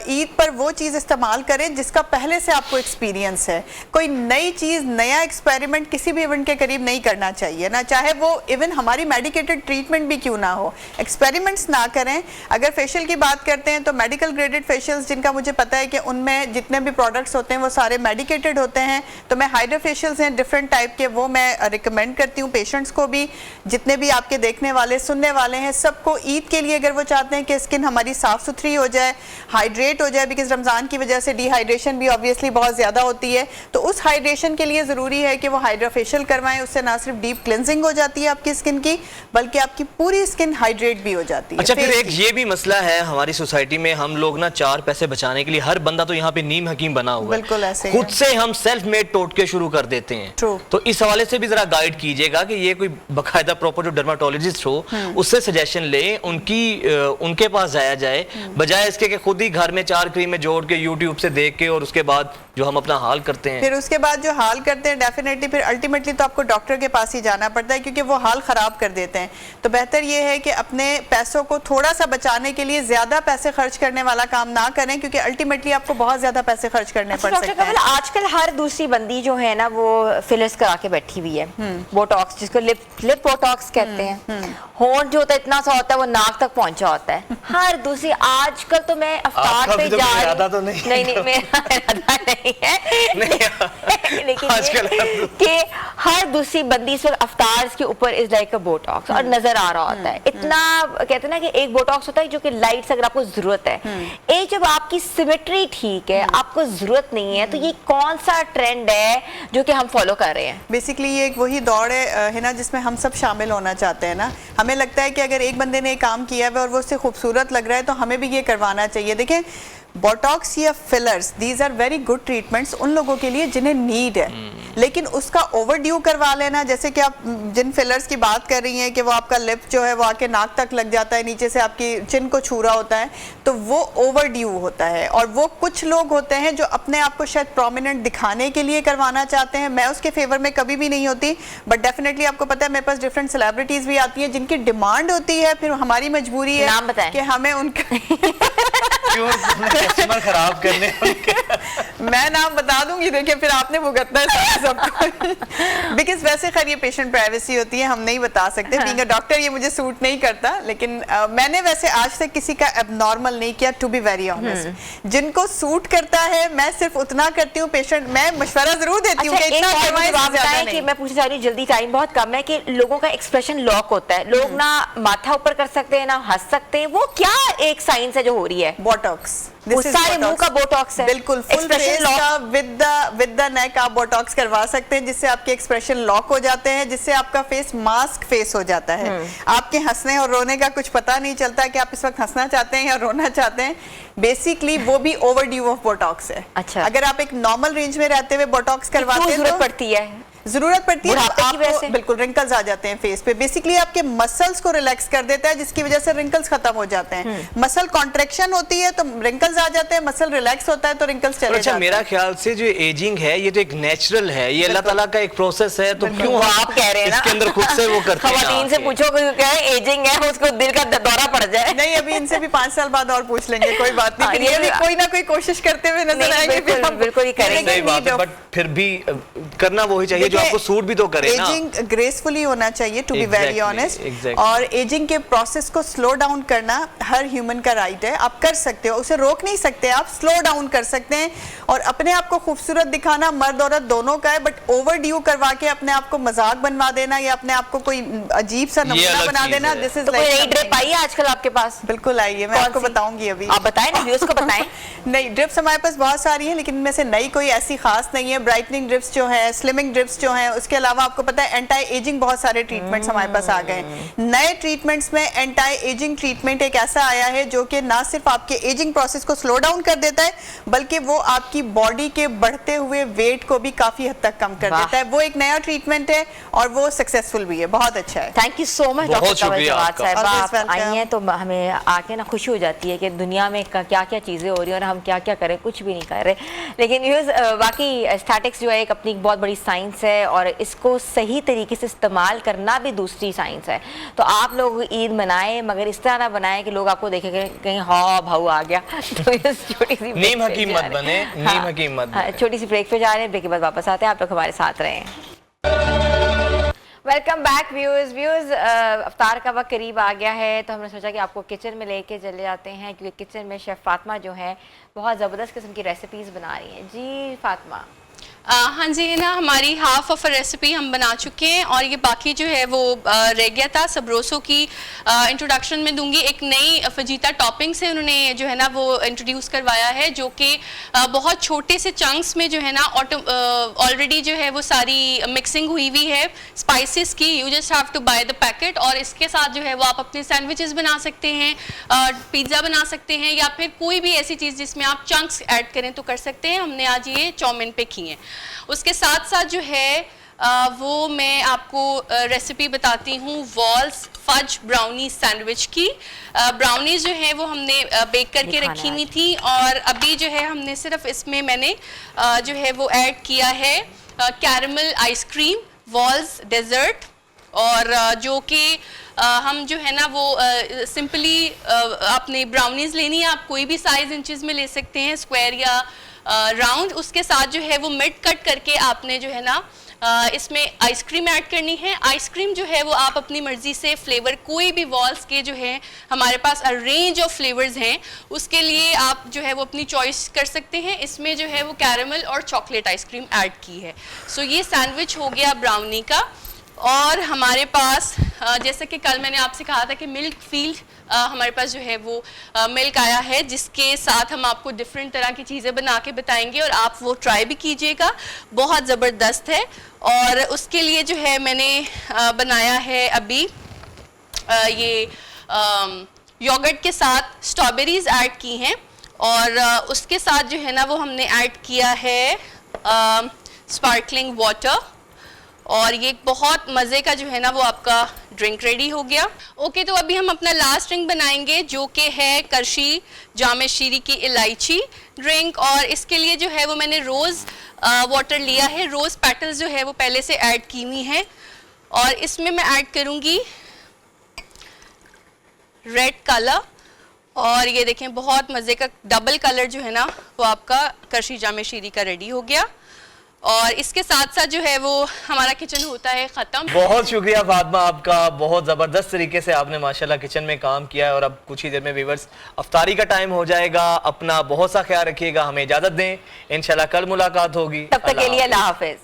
ईद पर वो चीज़ इस्तेमाल करें जिसका पहले से आपको एक्सपीरियंस है। कोई नई चीज़, नया एक्सपेरिमेंट किसी भी इवेंट के करीब नहीं करना चाहिए ना, चाहे वो इवन हमारी मेडिकेटेड ट्रीटमेंट भी क्यों ना हो, एक्सपेरिमेंट्स ना करें। अगर फेशियल की बात करते हैं तो मेडिकल ग्रेडेड फेशियल्स, जिनका मुझे पता है कि उनमें जितने भी प्रोडक्ट्स होते हैं वो सारे मेडिकेटेड होते हैं, तो मैं हाइड्रा फेशियल्स हैं डिफरेंट टाइप के, वो मैं रिकमेंड करती हूँ पेशेंट्स को भी, जितने भी आपके देखने वाले सुनने वाले हैं सबको। ईद के लिए अगर वो चाहते हैं कि स्किन हमारी साफ़ सुथरी हो जाए, हाइड्रेट हो जाए, बिकॉज रमज़ान की वजह से डिहाइड्रेशन भी ऑब्वियसली बहुत ज़्यादा होती है, तो उस हाइड्रेशन के लिए ज़रूरी है कि वो हाइड्रा फेशियल करवाएं। उससे ना सिर्फ डीप क्लिनजिंग हो जाती है आपकी स्किन की, बल्कि आपकी पूरी स्किन हाइड्रेट भी हो जाती है। अच्छा, फिर एक ये भी मसला है हमारी सोसाइटी में, हम लोग ना 4 पैसे बचाने के लिए, हर बंदा तो यहाँ पे नीम हकीम बना हुआ है, बिल्कुल ऐसे खुद से हम सेल्फ मेड टोटके शुरू कर देते हैं। True. तो इस हवाले से भी जरा गाइड कीजिएगा कि ये कोई बकायदा प्रॉपर जो डर्माटोलॉजिस्ट हो उससे सजेशन लें, उनके पास जाया जाए, बजाय इसके कि खुद ही घर में 4 क्रीमें जोड़ के यूट्यूब से देख के और उसके बाद जो हम अपना हाल करते हैं। फिर उसके बाद जो हाल करते हैं डेफिनेटली फिर अल्टीमेटली तो आपको डॉक्टर के पास ही जाना पड़ता है, क्योंकि वो हाल ख़राब कर देते हैं। तो बेहतर ये है कि अपने पैसों को थोड़ा सा बचाने के लिए ज़्यादा पैसे खर्च करने वाला काम ना करें, क्योंकि अल्टीमेटली आपको बहुत ज़्यादा पैसे खर्च करने पड़ सकते हैं। आजकल हर दूसरी बंदी जो है ना वो फिलर्स करा के बैठी हुई है, बोटॉक्स, जिसको लिप बोटॉक्स कहते हैं। होंठ जो होता है इतना सा होता है वो नाक तक पहुंचा होता है, हर दूसरी। आजकल तो मैं अफ्तार पे जा रही, नहीं मेरा इरादा नहीं है, लेकिन आजकल कि हर दूसरी बंदी इस वक्त अफ्तार के ऊपर इज लाइक अ बोटॉक्स और नजर आ रहा होता है। इतना कहते हैं ना कि एक बोटॉक्स होता है जो कि लाइट से अगर आपको जरूरत है, एक जब आपकी सिमेट्री ठीक है, आपको जरूरत नहीं है, तो ये कौन सा ट्रेंड है जो कि हम फॉलो कर रहे हैं? बेसिकली ये एक वही दौड़ है ना जिसमें हम सब शामिल होना चाहते हैं ना। हमें लगता है कि अगर एक बंदे ने काम किया है और वो उससे खूबसूरत लग रहा है तो हमें भी ये करवाना चाहिए। देखें, बोटॉक्स या fillers, these are very good treatments उन लोगों के लिए जिन्हें नीड है, लेकिन उसका ओवरड्यू करवा लेना, जैसे कि आप जिन फिलर्स की बात कर रही हैं कि वो आपका लिप जो है वो आके नाक तक लग जाता है, नीचे से आपकी चिन को छू रहा होता है, तो वो ओवरड्यू होता है। और वो कुछ लोग होते हैं जो अपने आप को शायद प्रोमिनेंट दिखाने के लिए करवाना चाहते हैं। मैं उसके फेवर में कभी भी नहीं होती, बट डेफिनेटली आपको पता है मेरे पास डिफरेंट सेलिब्रिटीज भी आती हैं जिनकी डिमांड होती है, फिर हमारी मजबूरी है नाम बताएं कि हमें उनका कस्टमर खराब करने मैं नाम बता दूंगी, देखिए फिर आपने भुगतना है सबको। बिकॉज वैसे खैर ये पेशेंट प्राइवेसी होती है, हम नहीं बता सकते। बीइंग अ डॉक्टर ये मुझे सूट नहीं करता, लेकिन मैंने वैसे आज तक किसी का एबनॉर्मल नहीं किया, टू बी वेरी ऑनेस्ट। जिनको सूट करता है मैं सिर्फ उतना करती हूँ, पेशेंट मैं मशवरा जरूर देती हूँ कि इतना करवाएं, ज़्यादा नहीं। मैं पूछना चाह रही हूँ, जल्दी टाइम बहुत कम है, कि लोगों का एक्सप्रेशन लॉक होता है, लोग ना माथा ऊपर कर सकते हैं ना हंस सकते हैं, वो क्या एक साइंस है जो हो रही है? बोटॉक्स, सारे मुंह का बोटॉक्स है, बिल्कुल फुल Expression फेस lock। का विद द नेक आप बोटॉक्स करवा सकते हैं, जिससे आपके एक्सप्रेशन लॉक हो जाते हैं, जिससे आपका फेस मास्क फेस हो जाता है। आपके हंसने और रोने का कुछ पता नहीं चलता कि आप इस वक्त हंसना चाहते हैं या रोना चाहते हैं। बेसिकली वो भी ओवर ड्यू ऑफ बोटॉक्स है। अच्छा। अगर आप एक नॉर्मल रेंज में रहते हुए बोटॉक्स करवाते हैं जरूरत तो पड़ती है, जरूरत पड़ती है, बुढ़ापे की वजह से? आपको बिल्कुल रिंकल्स आ जाते हैं फेस पे। बेसिकली आपके मसल्स को रिलैक्स कर देता है, जिसकी वजह से रिंकल्स खत्म हो जाते हैं। मसल कॉन्ट्रैक्शन होती है तो रिंकल्स आ जाते हैं, मसल रिलैक्स होता है तो रिंकल्स चले अच्छा, जाते मेरा हैं। ख्याल से जो एजिंग है ये तो एक नेचुरल है, ये अल्लाह ताला का एक प्रोसेस है, तो क्यों वो आप कह रहे हैं ना, इसके अंदर खुद से वो करते हैं? खवातीन से पूछो कोई कह रहा है एजिंग है, उसको दिल का दौरा पड़ जाए। नहीं, अभी इनसे भी 5 साल बाद और पूछ लेंगे, कोई बात नहीं। हाँ, फिर ये ये भी भी- कोई ना कोई कोशिश करते हुए नजर नहीं, आएंगे। बिल्कुल, बिल्कुल ही करेंगे। सही बात है, बट फिर भी करना वही चाहिए जो आपको सूट भी तो करे ना। एजिंग ग्रेसफुली होना चाहिए, to be very Exactly, honest. exactly. और एजिंग के प्रोसेस को स्लो डाउन करना हर ह्यूमन का राइट है। आप कर सकते हो, उसे रोक नहीं सकते, आप स्लो डाउन कर सकते हैं। और अपने आप को खूबसूरत दिखाना मर्द औरत दोनों का है, बट ओवर ड्यू करवा के अपने आप को मजाक बनवा देना या अपने आप को कोई अजीब सा नमूना अलग बना चीज देना, है। दिस इज तो कोई नई ड्रिप आई है आजकल आपके पास? बिल्कुल आई है, मैं कौन आपको सी? बताऊंगी अभी। आप बताएं ना, व्यूअर्स को बताएं। नहीं, ड्रिप्स हमारे पास बहुत सारी हैं, लेकिन इनमें से नई कोई ऐसी खास नहीं है। ब्राइटनिंग ड्रिप्स जो है, स्लिमिंग ड्रिप्स जो हैं, उसके अलावा आपको पता है एंटी एजिंग बहुत सारे ट्रीटमेंट्स हमारे पास आ गए हैं। नए ट्रीटमेंट्स में एंटी एजिंग ट्रीटमेंट एक ऐसा आया है जो कि ना सिर्फ आपके एजिंग प्रोसेस को स्लो डाउन कर देता है, बल्कि वो आपकी बॉडी के बढ़ते हुए वेट को भी काफी हद तक कम कर वाह। देता है। वो एक नया ट्रीटमेंट है और वो सक्सेसफुल भी है, बहुत अच्छा है। थैंक यू सो मच बहुत डॉक्टर कमल शुक्रिया जवाद आपका। साहब, Always आप welcome। आई हैं तो हमें आके ना खुशी हो जाती है कि दुनिया में क्या क्या चीज़ें हो रही हैं और हम क्या क्या करें, कुछ भी नहीं कर रहे। लेकिन बाकी एस्थेटिक्स जो है एक अपनी बहुत बड़ी साइंस है और इसको सही तरीके से इस्तेमाल करना भी दूसरी साइंस है। तो आप लोग ईद मनाएं, मगर इस तरह ना बनाएं कि लोग आपको देखेंगे कहीं हाँ भाऊ आ गया। तो इस छोटी सी break नीम पे हकीम जा मत रहे हैं। बने, नीम हकीम मत बने। छोटी सी ब्रेक पे जा रहे हैं, ब्रेक के बाद वापस आते हैं, आप लोग हमारे साथ रहें। Welcome back viewers. अफ्तार का वक्त करीब आ गया है, तो हमने सोचा कि आपको किचन में लेके चले जाते हैं, क्योंकि किचन में शेफ़ फातिमा जो है बहुत ज़बरदस्त किस्म की रेसिपीज़ बना रही हैं। जी फातिमा। हाँ जी, ना हमारी हाफ ऑफ रेसिपी हम बना चुके हैं और ये बाकी जो है वो रह गया था। सबरोसो की इंट्रोडक्शन में दूंगी। एक नई फजीता टॉपिंग से उन्होंने जो है ना वो इंट्रोड्यूस करवाया है, जो कि बहुत छोटे से चंक्स में जो है ना ऑलरेडी जो है वो सारी मिक्सिंग हुई हुई है स्पाइसेस की। You just have to buy the packet और इसके साथ जो है वो आप अपने सैंडविचेस बना सकते हैं, पिज़्ज़ा बना सकते हैं, या फिर कोई भी ऐसी चीज़ जिसमें आप चंक्स ऐड करें तो कर सकते हैं। हमने आज ये चाउमीन पे की हैं। उसके साथ साथ जो है वो मैं आपको रेसिपी बताती हूँ वॉल्स फज ब्राउनी सैंडविच की। ब्राउनीज जो है वो हमने बेक करके रखी हुई थी और अभी जो है हमने सिर्फ इसमें मैंने जो है वो ऐड किया है कैरमल आइसक्रीम वॉल्स डेजर्ट, और जो कि हम जो है ना वो सिंपली आपने ब्राउनीज लेनी है, आप कोई भी साइज इंचेस में ले सकते हैं, स्क्वायर या राउंड। उसके साथ जो है वो मिड कट करके आपने जो है ना इसमें आइसक्रीम ऐड करनी है। आइसक्रीम जो है वो आप अपनी मर्जी से फ्लेवर कोई भी वॉल्स के जो है हमारे पास रेंज ऑफ फ्लेवर्स हैं, उसके लिए आप जो है वो अपनी चॉइस कर सकते हैं। इसमें जो है वो कैरमल और चॉकलेट आइसक्रीम ऐड की है। सो ये सैंडविच हो गया ब्राउनी का। और हमारे पास जैसे कि कल मैंने आपसे कहा था कि मिल्क फील्ड हमारे पास जो है वो मिल्क आया है, जिसके साथ हम आपको डिफरेंट तरह की चीज़ें बना के बताएंगे और आप वो ट्राई भी कीजिएगा, बहुत ज़बरदस्त है। और उसके लिए जो है मैंने बनाया है अभी ये योगर्ट के साथ स्ट्रॉबेरीज ऐड की हैं, और उसके साथ जो है ना वो हमने ऐड किया है स्पार्कलिंग वाटर, और ये बहुत मज़े का जो है ना वो आपका ड्रिंक रेडी हो गया। ओके, तो अभी हम अपना लास्ट ड्रिंक बनाएंगे, जो कि है करशी जामे शीरी की इलायची ड्रिंक। और इसके लिए जो है वो मैंने रोज़ वाटर लिया है, रोज़ पेटल्स जो है वो पहले से ऐड की हुई हैं, और इसमें मैं ऐड करूँगी रेड कलर। और ये देखें बहुत मज़े का डबल कलर जो है ना वो आपका करशी जामे शीरी का रेडी हो गया। और इसके साथ साथ जो है वो हमारा किचन होता है ख़त्म। बहुत शुक्रिया फातिमा आपका, बहुत ज़बरदस्त तरीके से आपने माशाल्लाह किचन में काम किया है। और अब कुछ ही देर में व्यूअर्स अफ्तारी का टाइम हो जाएगा। अपना बहुत सा ख्याल रखिएगा, हमें इजाज़त दें, इंशाल्लाह कल मुलाकात होगी। तब तक के लिए अल्लाह हाफिज़।